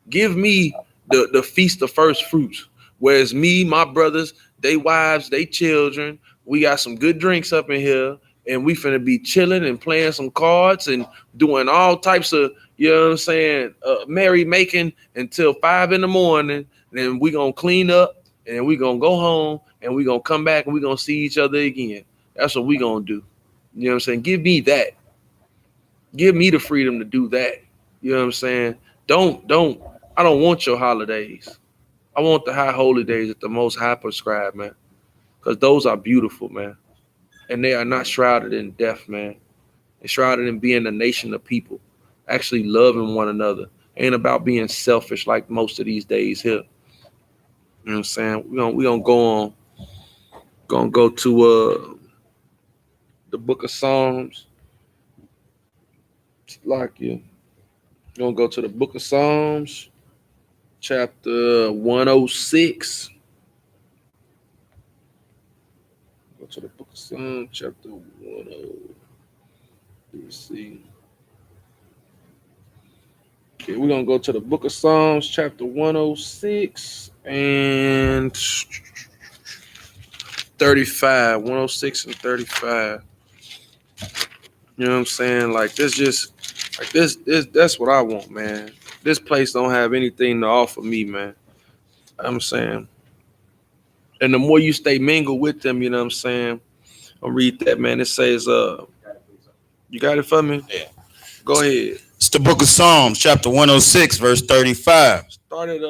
Give me the feast of first fruits. Whereas me, my brothers, they wives, they children, we got some good drinks up in here, and we finna be chilling and playing some cards and doing all types of, you know what I'm saying, merry making until 5 a.m. Then we gonna clean up and we gonna go home and we gonna come back and we gonna see each other again. That's what we gonna do. You know what I'm saying? Give me that. Give me the freedom to do that. You know what I'm saying? I don't want your holidays. I want the high holy days that the Most High prescribed, man. Because those are beautiful, man. And they are not shrouded in death, man. They're shrouded in being a nation of people, actually loving one another. Ain't about being selfish like most of these days here. You know what I'm saying? We're gonna go on. Gonna go to the book of Psalms. Like you. Gonna go to the book of Psalms, chapter 106. Go to the book of Psalms, chapter 106. Let me see. Okay, we're gonna go to the book of Psalms, chapter 106 and 35. 106 and 35. You know what I'm saying? Like this that's what I want, man. This place don't have anything to offer me, man. I'm saying. And the more you stay mingled with them, you know what I'm saying? I'll read that, man. It says, you got it for me? Yeah. Go ahead. It's the book of Psalms, chapter 106, verse 35. Started,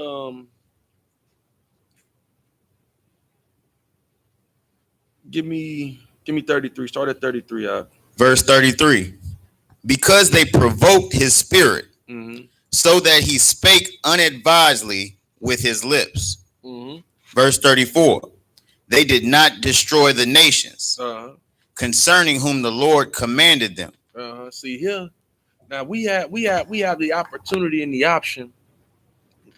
give me 33. Start at 33 out. Verse 33. Because they provoked his spirit, so that he spake unadvisedly with his lips. Verse 34. They did not destroy the nations, concerning whom the Lord commanded them. See here, now we have the opportunity and the option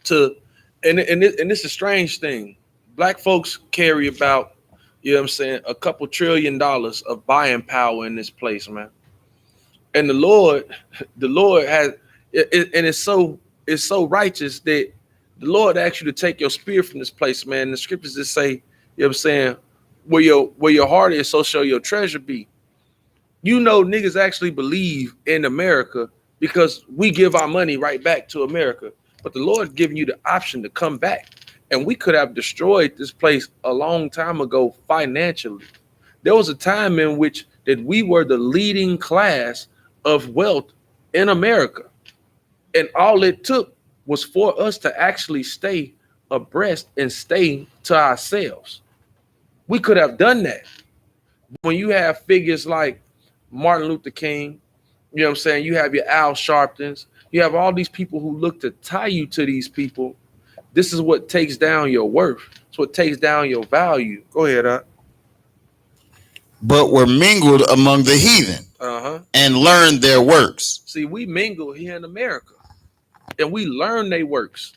to, and it's a strange thing. Black folks carry about, you know what I'm saying, a couple $1 trillion of buying power in this place, man. And the Lord has, and it's so righteous that the Lord asks you to take your spirit from this place, man. The scriptures just say, you know what I'm saying, where your heart is, so shall your treasure be. You know, niggas actually believe in America because we give our money right back to America. But the Lord giving you the option to come back. And we could have destroyed this place a long time ago financially. There was a time in which that we were the leading class of wealth in America. And all it took was for us to actually stay abreast and stay to ourselves. We could have done that. When you have figures like Martin Luther King, you know what I'm saying, you have your Al Sharptons, you have all these people who look to tie you to these people. This is what takes down your worth. It's what takes down your value. Go ahead, But were mingled among the heathen, and learned their works. See, we mingle here in America, and we learn their works.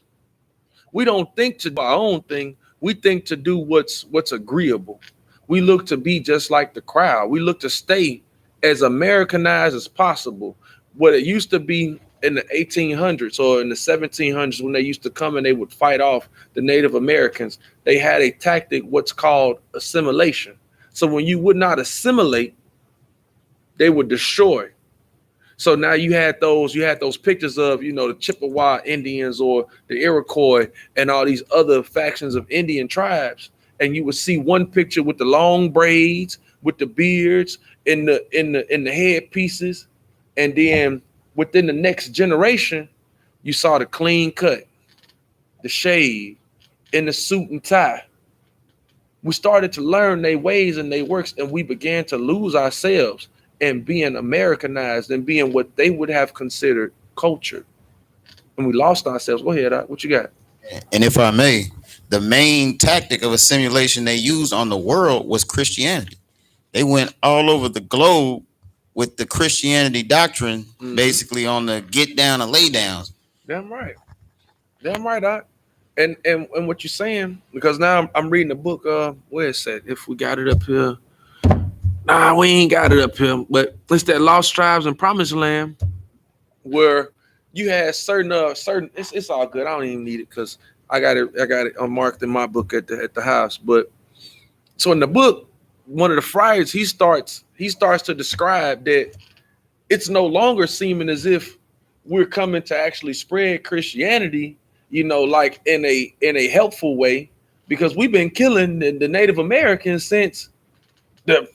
We don't think to do our own thing. We think to do what's agreeable. We look to be just like the crowd. We look to stay as Americanized as possible. What it used to be in the 1800s or in the 1700s, when they used to come and they would fight off the Native Americans, they had a tactic, what's called assimilation. So when you would not assimilate, they would destroy. So now you had those pictures of, you know, the Chippewa Indians or the Iroquois and all these other factions of Indian tribes. And you would see one picture with the long braids, with the beards, in the headpieces, and then within the next generation, you saw the clean cut, the shave, and the suit and tie. We started to learn their ways and their works, and we began to lose ourselves and being Americanized and being what they would have considered culture. And we lost ourselves. Go ahead, what you got? And if I may, the main tactic of assimilation they used on the world was Christianity. They went all over the globe with the Christianity doctrine, basically on the get down and lay downs. Damn right, Doc. And what you're saying, because now I'm reading the book. Where is that? If we got it up here, nah, we ain't got it up here. But it's that Lost Tribes and Promised Land, where you had certain. It's all good. I don't even need it because I got it unmarked in my book at the house. But so in the book, one of the friars, he starts to describe that it's no longer seeming as if we're coming to actually spread Christianity, you know, like in a helpful way, because we've been killing the Native Americans since the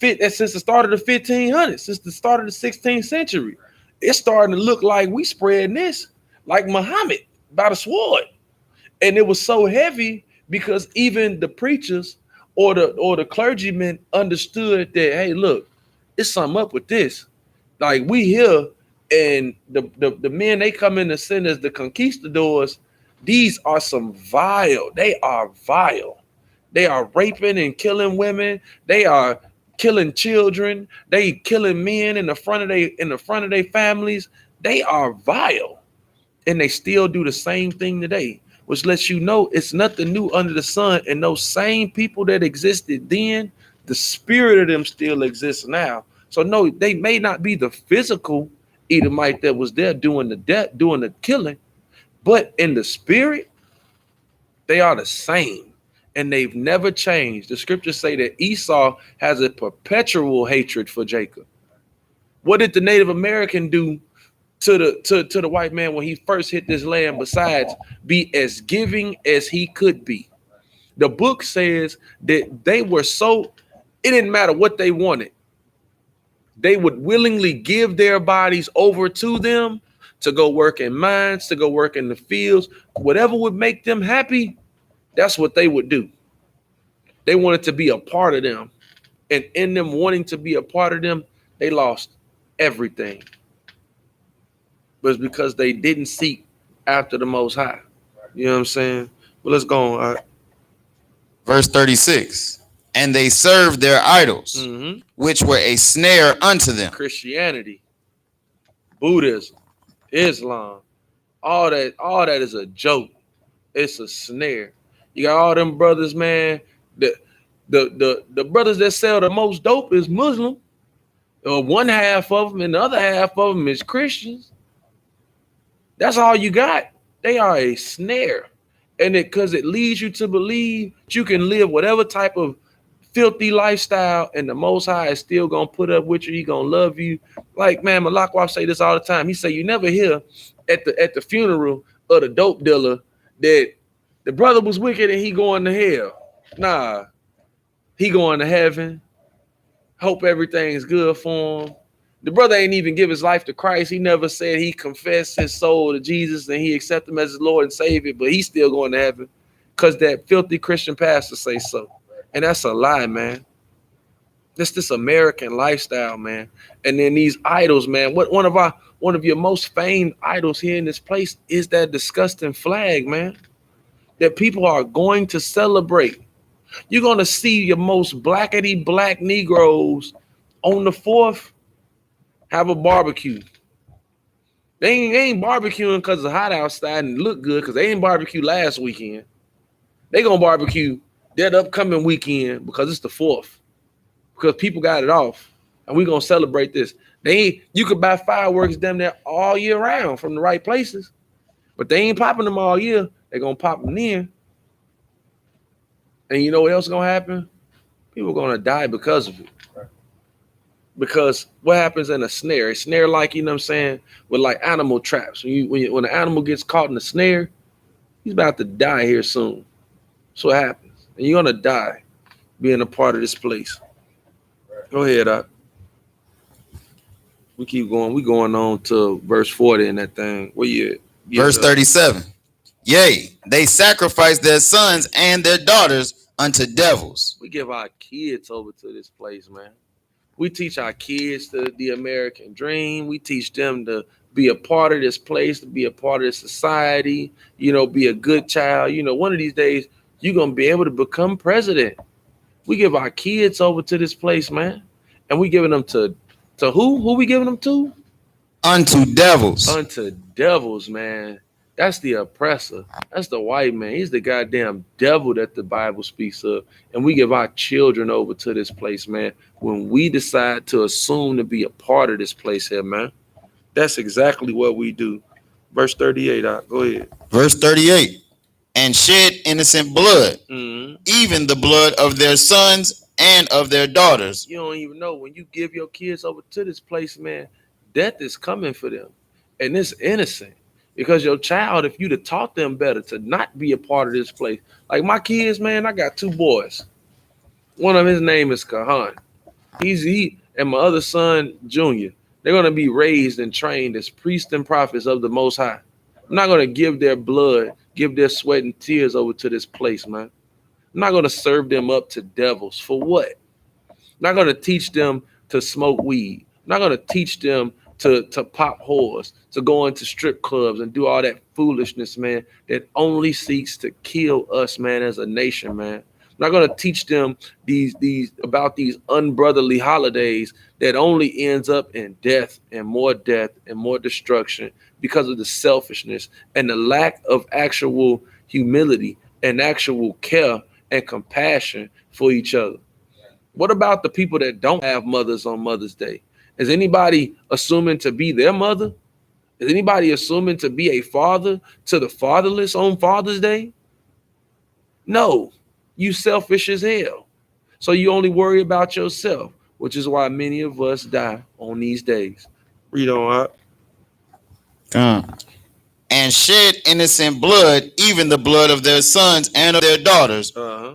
start of the 1500s, since the start of the 16th century. It's starting to look like we spreading this like Muhammad by the sword. And it was so heavy because even the preachers or the clergymen understood that, hey, look, it's something up with this. Like, we here, and the men they come in to send as the conquistadors, these are some vile. They are vile. They are raping and killing women. They are killing children. They killing men in the front of their families. They are vile, and they still do the same thing today, which lets you know it's nothing new under the sun. And those same people that existed then, the spirit of them still exists now. So no, they may not be the physical Edomite that was there doing the death, doing the killing, but in the spirit, they are the same, and they've never changed. The scriptures say that Esau has a perpetual hatred for Jacob. What did the Native American do to the white man when he first hit this land, besides be as giving as he could be. The book says that they were so, it didn't matter what they wanted. They would willingly give their bodies over to them to go work in mines, to go work in the fields, whatever would make them happy. That's what they would do. They wanted to be a part of them. And in them wanting to be a part of them, they lost everything. But it's because they didn't seek after the Most High. You know what I'm saying? Well, let's go on. All right. Verse 36. And they served their idols, which were a snare unto them. Christianity, Buddhism, Islam, all that is a joke. It's a snare. You got all them brothers, man. The brothers that sell the most dope is Muslim. One half of them, and the other half of them is Christians. That's all you got. They are a snare. And because it leads you to believe that you can live whatever type of filthy lifestyle and the Most High is still going to put up with you. He going to love you. Like, man, Malakwa say this all the time. He say, you never hear at the funeral of the dope dealer that the brother was wicked and he going to hell. Nah, he going to heaven. Hope everything's good for him. The brother ain't even give his life to Christ. He never said he confessed his soul to Jesus and he accepted him as his Lord and Savior, but he's still going to heaven because that filthy Christian pastor say so. And that's a lie, man. It's this American lifestyle, man. And then these idols, man. One of your most famed idols here in this place is that disgusting flag, man, that people are going to celebrate. You're going to see your most blackety black Negroes on the 4th have a barbecue. They ain't barbecuing because it's hot outside and look good, because they ain't barbecue last weekend. They going to barbecue that upcoming weekend because it's the 4th. Because people got it off. And we're going to celebrate this. You could buy fireworks damn near all year round from the right places. But they ain't popping them all year. They're going to pop them in. And you know what else is going to happen? People are going to die because of it. Because what happens in a snare? A snare, like, you know what I'm saying, with like animal traps. When an animal gets caught in a snare, he's about to die here soon. That's what happens. And you're going to die being a part of this place. Go ahead, Doc. We keep going. We going on to verse 40 in that thing. Where you at? Verse 37. Yea, they sacrifice their sons and their daughters unto devils. We give our kids over to this place, man. We teach our kids the American dream. We teach them to be a part of this place, to be a part of this society, you know, be a good child. You know, one of these days, you're going to be able to become president. We give our kids over to this place, man. And we giving them to who? Who we giving them to? Unto devils. Unto devils, man. That's the oppressor. That's the white man. He's the goddamn devil that the Bible speaks of. And we give our children over to this place, man, when we decide to assume to be a part of this place here, man. That's exactly what we do. Verse 38, go ahead. Verse 38. And shed innocent blood, even the blood of their sons and of their daughters. You don't even know, when you give your kids over to this place, man, death is coming for them. And it's innocent. Because your child, if you'd have taught them better to not be a part of this place. Like my kids, man, I got 2 boys. One of his name is Kahan. He and my other son, Junior. They're going to be raised and trained as priests and prophets of the Most High. I'm not going to give their blood, give their sweat and tears over to this place, man. I'm not going to serve them up to devils. For what? I'm not going to teach them to smoke weed. I'm not going to teach them to pop whores, to go into strip clubs and do all that foolishness, man, that only seeks to kill us, man, as a nation, man. I'm not going to teach them these unbrotherly holidays that only ends up in death and more destruction because of the selfishness and the lack of actual humility and actual care and compassion for each other. What about the people that don't have mothers on Mother's Day? Is anybody assuming to be their mother? Is anybody assuming to be a father to the fatherless on Father's Day? No, you selfish as hell. So you only worry about yourself, which is why many of us die on these days. Read on out. And shed innocent blood, even the blood of their sons and of their daughters,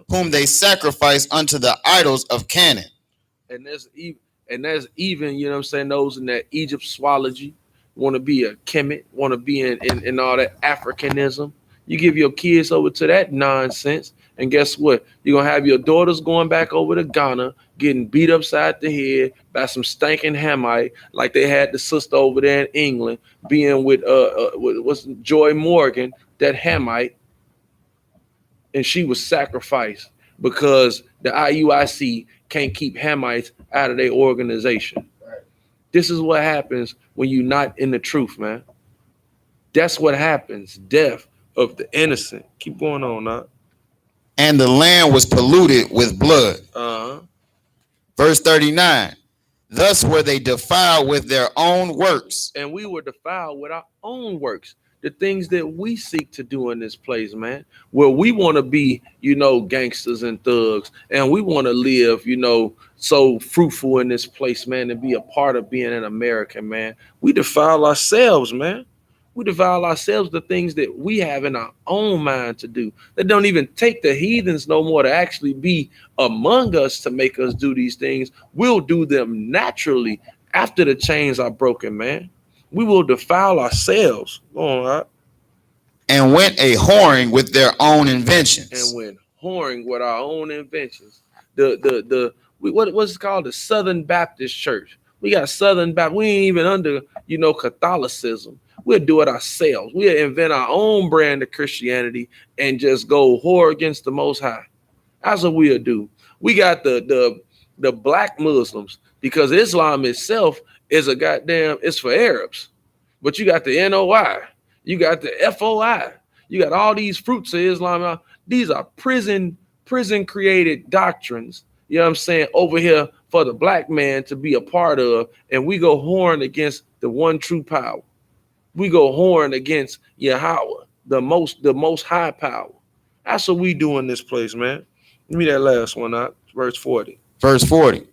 whom they sacrificed unto the idols of Canaan. And that's even, you know what I'm saying, those in that Egyptology, want to be a Kemet, want to be in all that Africanism. You give your kids over to that nonsense, and guess what? You're going to have your daughters going back over to Ghana, getting beat upside the head by some stinking Hamite, like they had the sister over there in England, being with what's Joy Morgan, that Hamite, and she was sacrificed because the IUIC can't keep Hamites out of their organization. Right. This is what happens when you're not in the truth, man. That's what happens. Death of the innocent. Keep going on, now. And the land was polluted with blood. Verse 39. Thus were they defiled with their own works. And we were defiled with our own works. The things that we seek to do in this place, man, where we want to be, you know, gangsters and thugs, and we want to live, you know, so fruitful in this place, man, and be a part of being an American, man. We defile ourselves, man. We defile ourselves, the things that we have in our own mind to do. That don't even take the heathens no more to actually be among us to make us do these things. We'll do them naturally after the chains are broken, man. We will defile ourselves. Go on, right? And went a whoring with their own inventions. And went whoring with our own inventions. What's it called? The Southern Baptist Church. We got Southern Baptist. We ain't even under, you know, Catholicism. We'll do it ourselves. We'll invent our own brand of Christianity and just go whore against the Most High. That's what we'll do. We got the black Muslims, because Islam itself is a goddamn, it's for Arabs. But you got the NOI, you got the FOI, you got all these fruits of Islam. These are prison created doctrines, you know what I'm saying, over here for the black man to be a part of. And we go horn against the one true power. We go horn against Yahweh, the most high power. That's what we do in this place, man. Give me that last one out, verse 40. Verse 40.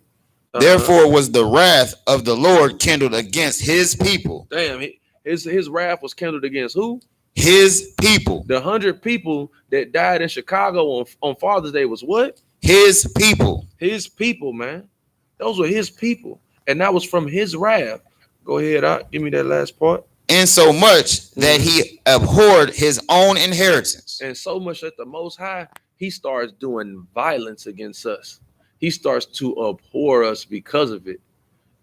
Therefore was the wrath of the Lord kindled against his people. Damn, his wrath was kindled against who? His people. The 100 people that died in Chicago on Father's Day was what? His people. His people, man. Those were his people. And that was from his wrath. Go ahead, out. Give me that last part. And so much that he abhorred his own inheritance. And so much that the Most High, he starts doing violence against us. He starts to abhor us because of it.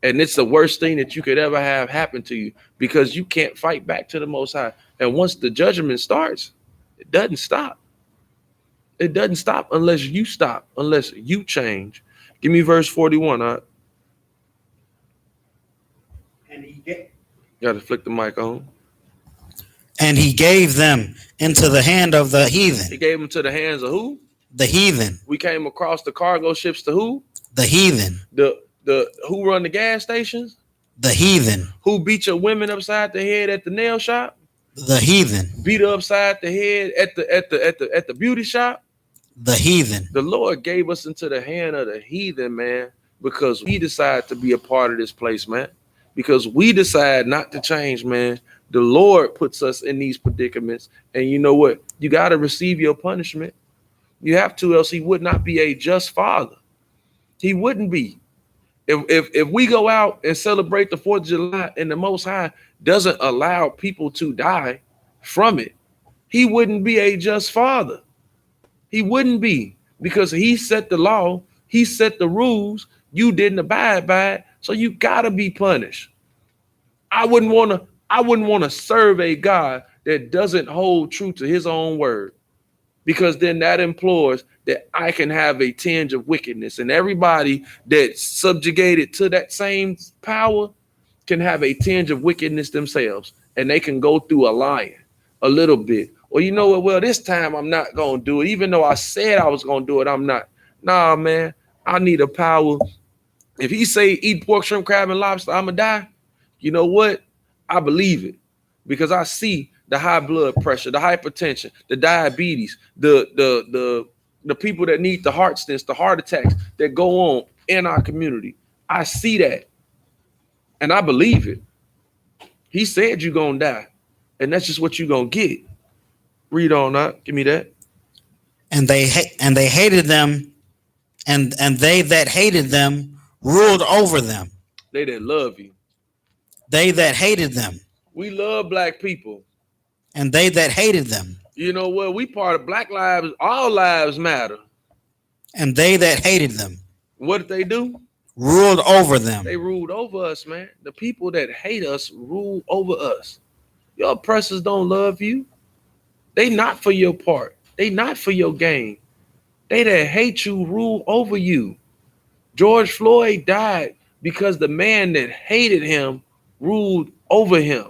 And it's the worst thing that you could ever have happen to you, because you can't fight back to the Most High. And once the judgment starts, it doesn't stop. It doesn't stop unless you stop, unless you change. Give me verse 41. And he gave. You got to flick the mic on. And he gave them into the hand of the heathen. He gave them to the hands of who? The heathen. We came across the cargo ships to who? The heathen. The who run the gas stations? The heathen. Who beat your women upside the head at the nail shop? The heathen. Beat her upside the head at the beauty shop? The heathen. The Lord gave us into the hand of the heathen, man, because we decide to be a part of this place, man. Because we decide not to change, man. The Lord puts us in these predicaments, and you know what? You got to receive your punishment. You have to, else he would not be a just father. He wouldn't be. If we go out and celebrate the 4th of July and the Most High doesn't allow people to die from it, he wouldn't be a just father. He wouldn't be, because he set the law, he set the rules, you didn't abide by it, so you gotta be punished. I wouldn't want to serve a God that doesn't hold true to his own word, because then that implores that I can have a tinge of wickedness, and everybody that's subjugated to that same power can have a tinge of wickedness themselves, and they can go through a lion a little bit. Well, you know what? Well, this time I'm not going to do it. Even though I said I was going to do it, I'm not. Nah, man, I need a power. If he say eat pork, shrimp, crab, and lobster, I'm going to die. You know what? I believe it, because I see the high blood pressure, the hypertension, the diabetes, the people that need the heart stents, the heart attacks that go on in our community. I see that, and I believe it. He said you're going to die. And that's just what you're gonna get. Read on up. Give me that. And they hated them, and they that hated them ruled over them. They didn't love you. They that hated them, We love black people. and they that hated them, You know what? We part of Black Lives. All lives matter. and they that hated them What did they do? ruled over them. They ruled over us, man. The people that hate us rule over us. Your oppressors don't love you. They not for your part. They not for your gain. They that hate you rule over you. George Floyd died because the man that hated him ruled over him.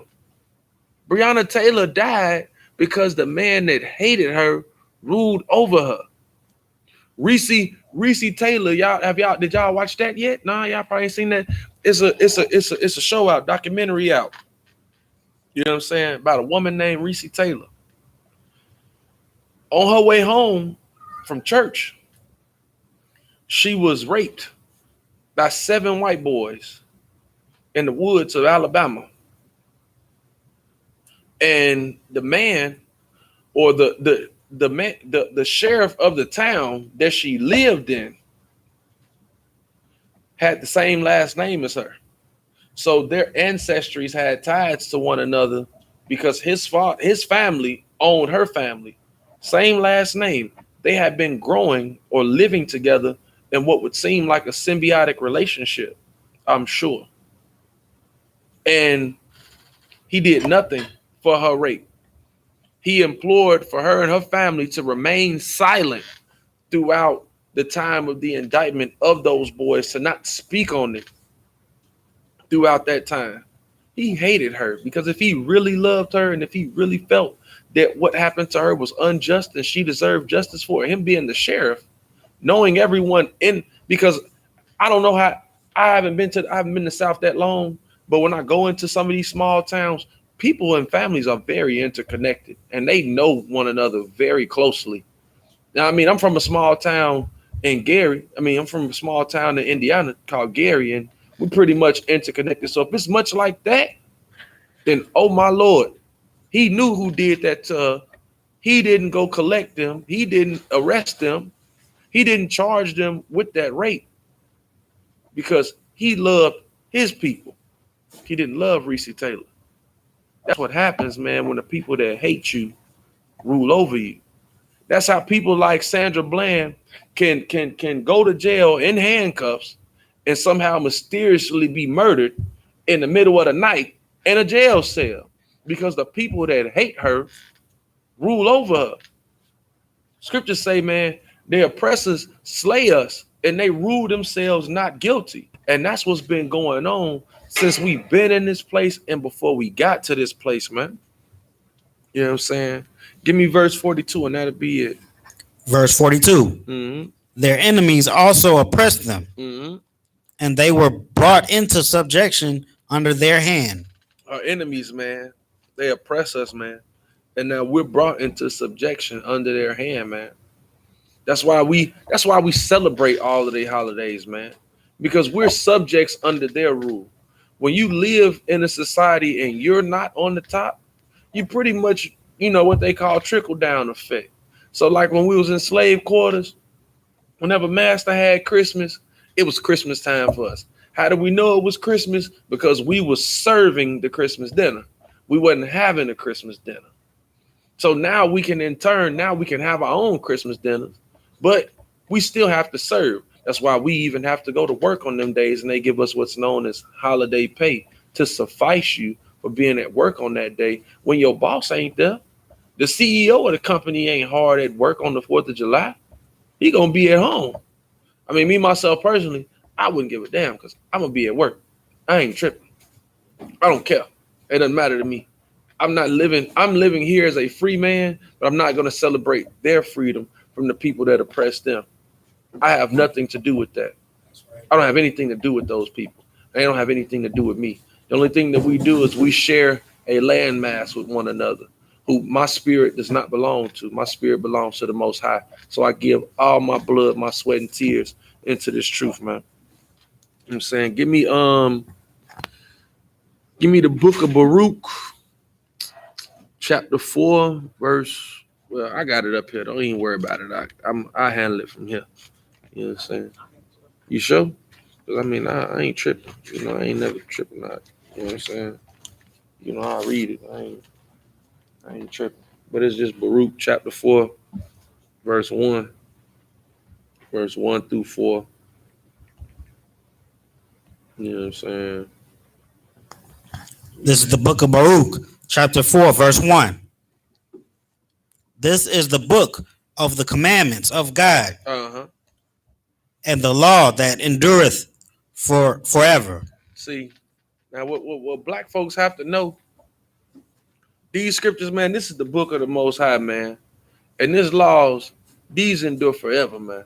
Breonna Taylor died because the man that hated her ruled over her. Reese Taylor, did y'all watch that yet? Nah, y'all probably ain't seen that. It's a show out, documentary out. You know what I'm saying? About a woman named Reese Taylor. On her way home from church, she was raped by 7 white boys in the woods of Alabama. And the man, or the sheriff of the town that she lived in, had the same last name as her. So their ancestries had ties to one another because his family owned her family. Same last name. They had been growing or living together in what would seem like a symbiotic relationship, I'm sure. And he did nothing for her rape. He implored for her and her family to remain silent throughout the time of the indictment of those boys, to not speak on it throughout that time. He hated her because if he really loved her and if he really felt that what happened to her was unjust and she deserved justice for it, him being the sheriff, knowing everyone in, because I don't know how, I haven't been to the South that long, but when I go into some of these small towns, people and families are very interconnected and they know one another very closely. Now, I mean, I'm from a small town in Gary. I'm from a small town in Indiana called Gary, and we're pretty much interconnected. So if it's much like that, then, oh my Lord, he knew who did that to her. He didn't go collect them. He didn't arrest them. He didn't charge them with that rape because he loved his people. He didn't love Reese Taylor. That's what happens, man, when the people that hate you rule over you. That's how people like Sandra Bland can go to jail in handcuffs and somehow mysteriously be murdered in the middle of the night in a jail cell because the people that hate her rule over her. Scriptures say, man, their oppressors slay us and they rule themselves not guilty. And that's what's been going on since we've been in this place and before we got to this place, man. You know what I'm saying? Give me verse 42 and that'll be it. Verse 42. Mm-hmm. Their enemies also oppressed them, Mm-hmm. and they were brought into subjection under their hand. Our enemies, man, they oppress us, man. And now we're brought into subjection under their hand, man. That's why we celebrate all of their holidays, man. Because we're subjects under their rule. When you live in a society and you're not on the top, you pretty much, what they call trickle down effect. So like when we was in slave quarters, whenever master had Christmas, it was Christmas time for us. How do we know it was Christmas? Because we were serving the Christmas dinner. We wasn't having a Christmas dinner. So now we can have our own Christmas dinners, but we still have to serve. That's why we even have to go to work on them days, and they give us what's known as holiday pay to suffice you for being at work on that day when your boss ain't there. The CEO of the company ain't hard at work on the 4th of July. He gonna be at home. Me, myself personally, I wouldn't give a damn because I'm gonna be at work. I ain't tripping. I don't care. It doesn't matter to me. I'm living here as a free man, but I'm not gonna celebrate their freedom from the people that oppress them. I have nothing to do with that. I don't have anything to do with those people. They don't have anything to do with me. The only thing that we do is we share a landmass with one another, who my spirit does not belong to. My spirit belongs to the Most High. So I give all my blood, my sweat, and tears into this truth, man. You know what I'm saying? Give me the book of Baruch. chapter 4, verse. Well, I got it up here. Don't even worry about it. I handle it from here. You know what I'm saying? You sure? 'Cause I mean, I ain't tripping. You know, I ain't never tripping out. You know what I'm saying? You know, I read it. I ain't tripping. But it's just Baruch chapter 4, verse 1. Verse 1 through 4. You know what I'm saying? This is the book of Baruch, chapter 4, verse 1. This is the book of the commandments of God Uh-huh. and the law that endureth forever. See, now what black folks have to know, these scriptures, man, this is the book of the Most High, man. And these laws, these endure forever, man.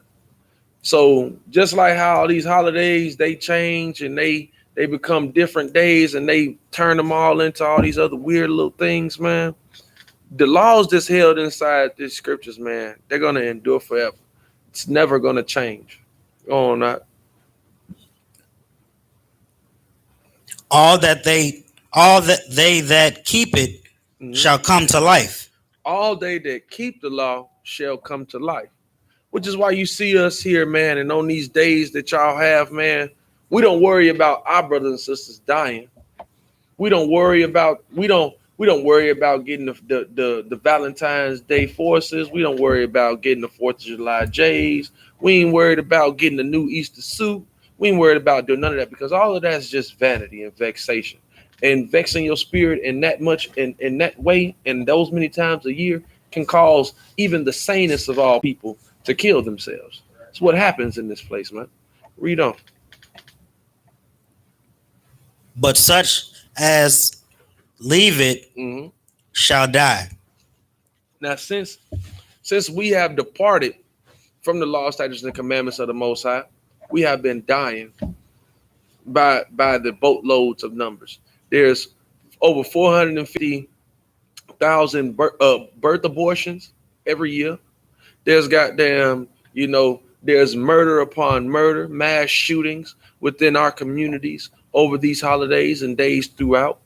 So just like how all these holidays, they change and they become different days and they turn them all into all these other weird little things, man. The laws that's held inside these scriptures, man, they're going to endure forever. It's never going to change. Oh, not. All that they that keep it shall come to life. All they that keep the law shall come to life. Which is why you see us here, man, and on these days that y'all have, man, we don't worry about our brothers and sisters dying. We don't worry about getting the Valentine's Day forces. We don't worry about getting the 4th of July J's. We ain't worried about getting the new Easter suit. We ain't worried about doing none of that because all of that's just vanity and vexation. And vexing your spirit in that much in that way and those many times a year can cause even the sanest of all people to kill themselves. That's what happens in this place, man. Read on. But such as leave it shall die. Now, since we have departed from the law, statutes, and commandments of the Most High, we have been dying by the boatloads of numbers. There's over 450,000 birth abortions every year. There's goddamn, there's murder upon murder, mass shootings within our communities over these holidays and days throughout.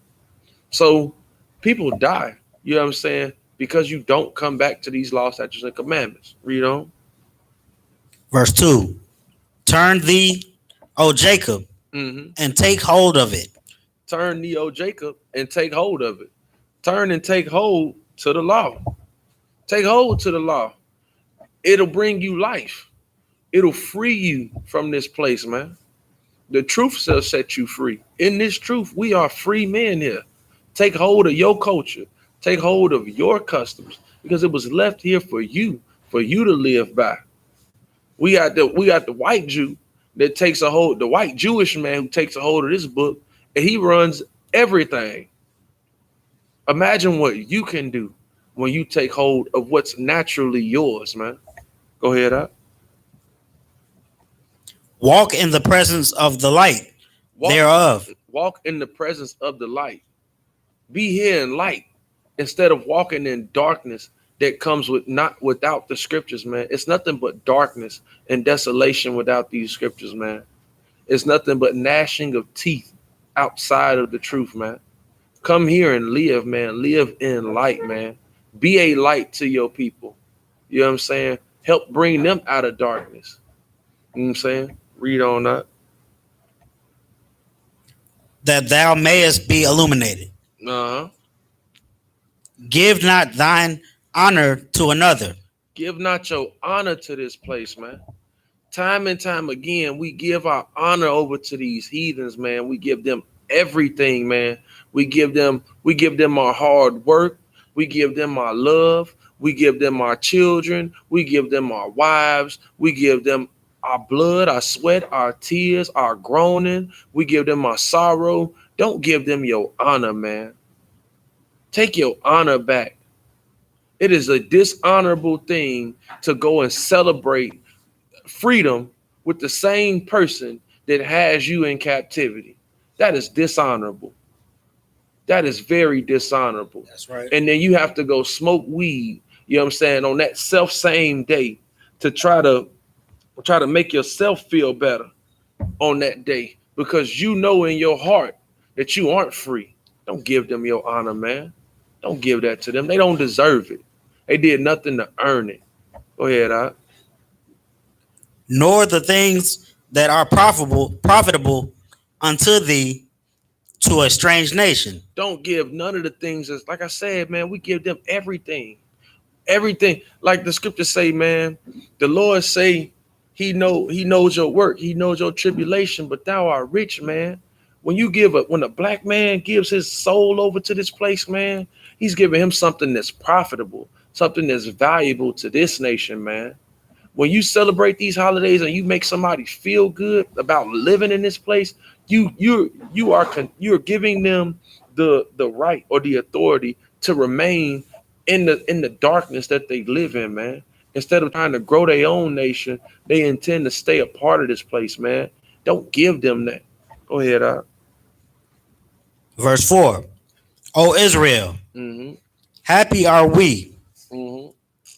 So people die, you know what I'm saying, because you don't come back to these law, statutes, and commandments. Read on. Verse 2. Turn thee, O Jacob, and take hold of it. Turn thee, O Jacob, and take hold of it. Turn and take hold to the law. Take hold to the law. It'll bring you life. It'll free you from this place, man. The truth shall set you free. In this truth, we are free men here. Take hold of your culture. Take hold of your customs because it was left here for you to live by. We got the white Jew that takes a hold, the white Jewish man who takes a hold of this book, and he runs everything. Imagine what you can do when you take hold of what's naturally yours, man. Go ahead, up. Walk in the presence of the light thereof. Walk in the presence of the light. Be here in light instead of walking in darkness that comes without the scriptures, man. It's nothing but darkness and desolation without these scriptures, man. It's nothing but gnashing of teeth outside of the truth, man. Come here and live, man. Live in light, man. Be a light to your people. You know what I'm saying? Help bring them out of darkness. You know what I'm saying? Read on that. That thou mayest be illuminated. Uh-huh. Give not thine honor to another. Give not your honor to this place, man. Time and time again, we give our honor over to these heathens, man. We give them everything, man. We give them our hard work. We give them our love. We give them our children. We give them our wives. We give them our blood, our sweat, our tears, our groaning. We give them our sorrow. Don't give them your honor, man. Take your honor back. It is a dishonorable thing to go and celebrate freedom with the same person that has you in captivity. That is dishonorable. That is very dishonorable. That's right. And then you have to go smoke weed, you know what I'm saying, on that same day to try to make yourself feel better on that day because you know in your heart that you aren't free. Don't give them your honor, man. Don't give that to them. They don't deserve it. They did nothing to earn it. Go ahead, Nor the things that are profitable unto thee to a strange nation. Don't give none of the things that's, like I said, man, we give them everything. Everything. Like the scriptures say, man, the Lord say he knows your work, he knows your tribulation, but thou art rich, man. When a black man gives his soul over to this place, man, he's giving him something that's profitable, something that's valuable to this nation, man. When you celebrate these holidays and you make somebody feel good about living in this place, you're giving them the right or the authority to remain in the darkness that they live in, man. Instead of trying to grow their own nation, they intend to stay a part of this place, man. Don't give them that. Go ahead, Verse 4. O Israel, happy are we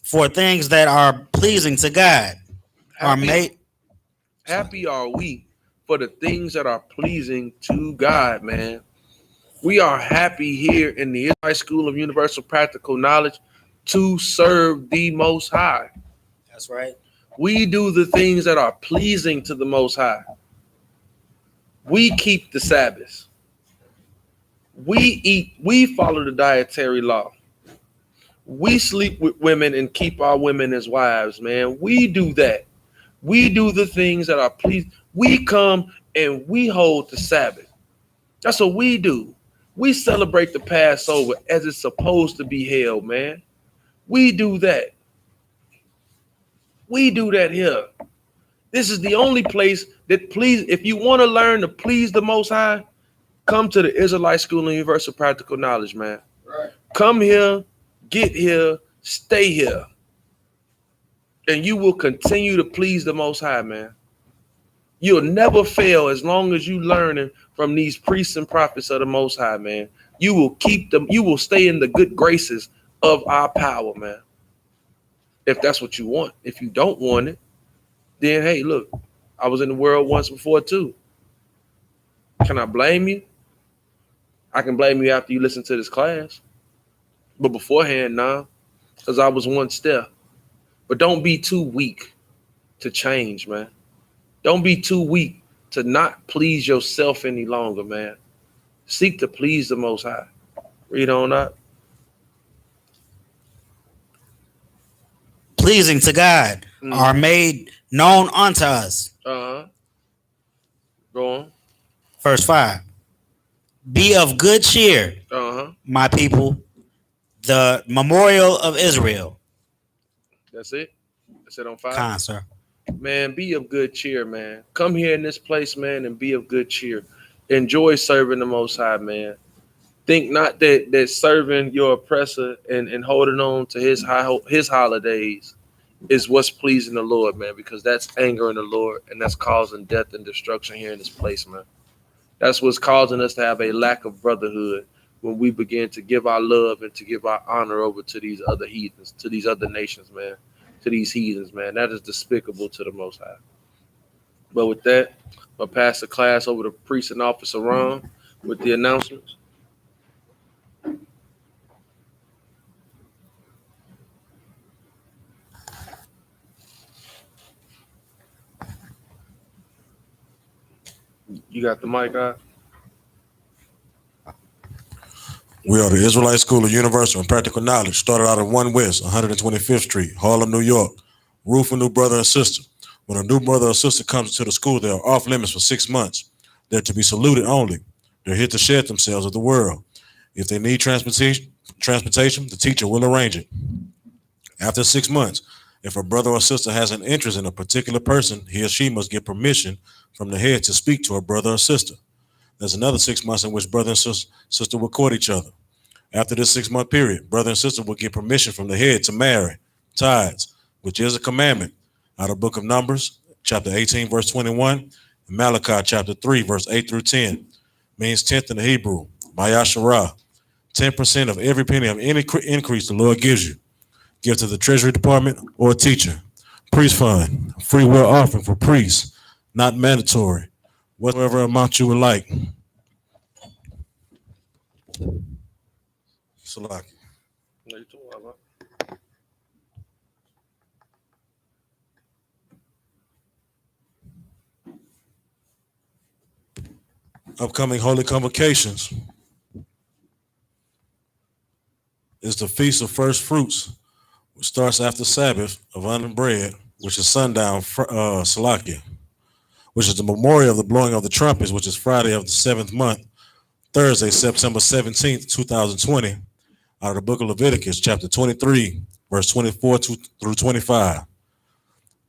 for things that are pleasing to God. Happy are we for the things that are pleasing to God, man. We are happy here in the Israelite School of Universal Practical Knowledge to serve the Most High. That's right. We do the things that are pleasing to the Most High. We keep the Sabbath. We eat, we follow the dietary law. We sleep with women and keep our women as wives, man. We do that. We do the things that are pleasing. We come and we hold the Sabbath. That's what we do. We celebrate the Passover as it's supposed to be held, man. We do that. We do that here. This is the only place that if you want to learn to please the Most High, come to the Israelite School of Universal Practical Knowledge, man. Right. Come here, get here, stay here. And you will continue to please the Most High, man. You'll never fail as long as you learning from these priests and prophets of the Most High, man. You will keep them. You will stay in the good graces of our power, man. If that's what you want. If you don't want it, then hey, look, I was in the world once before too. Can I blame you? I can blame you after you listen to this class. But beforehand, nah, because I was once there. But don't be too weak to change, man. Don't be too weak to not please yourself any longer, man. Seek to please the Most High. Read on up. Pleasing to God are made known unto us. Go on. Verse 5. Be of good cheer, my people, the memorial of Israel. That's it? That's it on 5? Con, sir. Man, be of good cheer, man. Come here in this place, man, and be of good cheer. Enjoy serving the Most High, man. Think not that serving your oppressor and holding on to his holidays is what's pleasing the Lord, man, because that's angering the Lord and that's causing death and destruction here in this place, man. That's what's causing us to have a lack of brotherhood when we begin to give our love and to give our honor over to these other heathens, to these other nations, man, to these heathens, man. That is despicable to the Most High. But with that, I'll pass the class over to Priest and Officer Ron with the announcements. You got the mic out? We are the Israelite School of Universal and Practical Knowledge, started out at 1 West, 125th Street, Harlem, New York. Rule for new brother and sister. When a new brother or sister comes into the school, they are off limits for 6 months. They're to be saluted only. They're here to shed themselves with the world. If they need transportation, the teacher will arrange it. After 6 months, if a brother or sister has an interest in a particular person, he or she must get permission from the head to speak to a brother or sister. There's another 6 months in which brother and sister will court each other. After this 6 month period, brother and sister will get permission from the head to marry, tithes, which is a commandment, out of Book of Numbers, chapter 18, verse 21, and Malachi, chapter 3, verse 8 through 10, means tenth in the Hebrew, Mayasharah, 10% of every penny of any increase the Lord gives you. Give to the Treasury Department or a teacher. Priest fund, free will offering for priests, not mandatory, whatever amount you would like. Salaki. No, you too, man. Upcoming holy convocations is the Feast of First Fruits, which starts after Sabbath of Unleavened Bread, which is sundown, Salakia, which is the memorial of the blowing of the trumpets, which is Friday of the 7th month, Thursday, September 17th, 2020, out of the book of Leviticus, chapter 23, verse 24 through 25.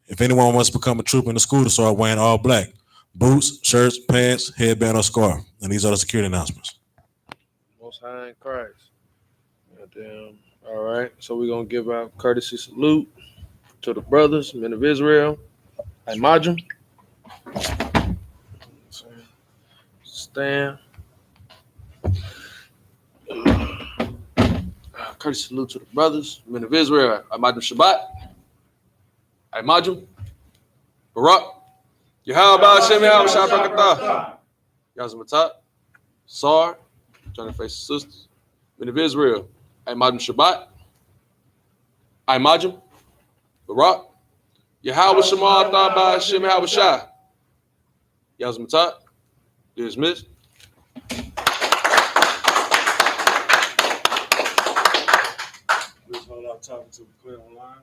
If anyone wants to become a trooper in the school, to start wearing all black, boots, shirts, pants, headband, or scarf. And these are the security announcements. Most High in Christ. Goddamn. All right. So we're going to give our courtesy salute to the brothers, men of Israel. Imagine. Stand. Courtesy salute to the brothers, men of Israel. Imagine Shabbat. Imagine. Barak. Yahweh Hashem Yahweh Shabbat. Yazmatat. Sar. Trying to face the sisters. Men of Israel. Imagine Shabbat. Imagine. Barak. Yahweh Shema Taba Hashem Yahweh Shah. Yazmatat. Dismissed. Talking to Clear Online.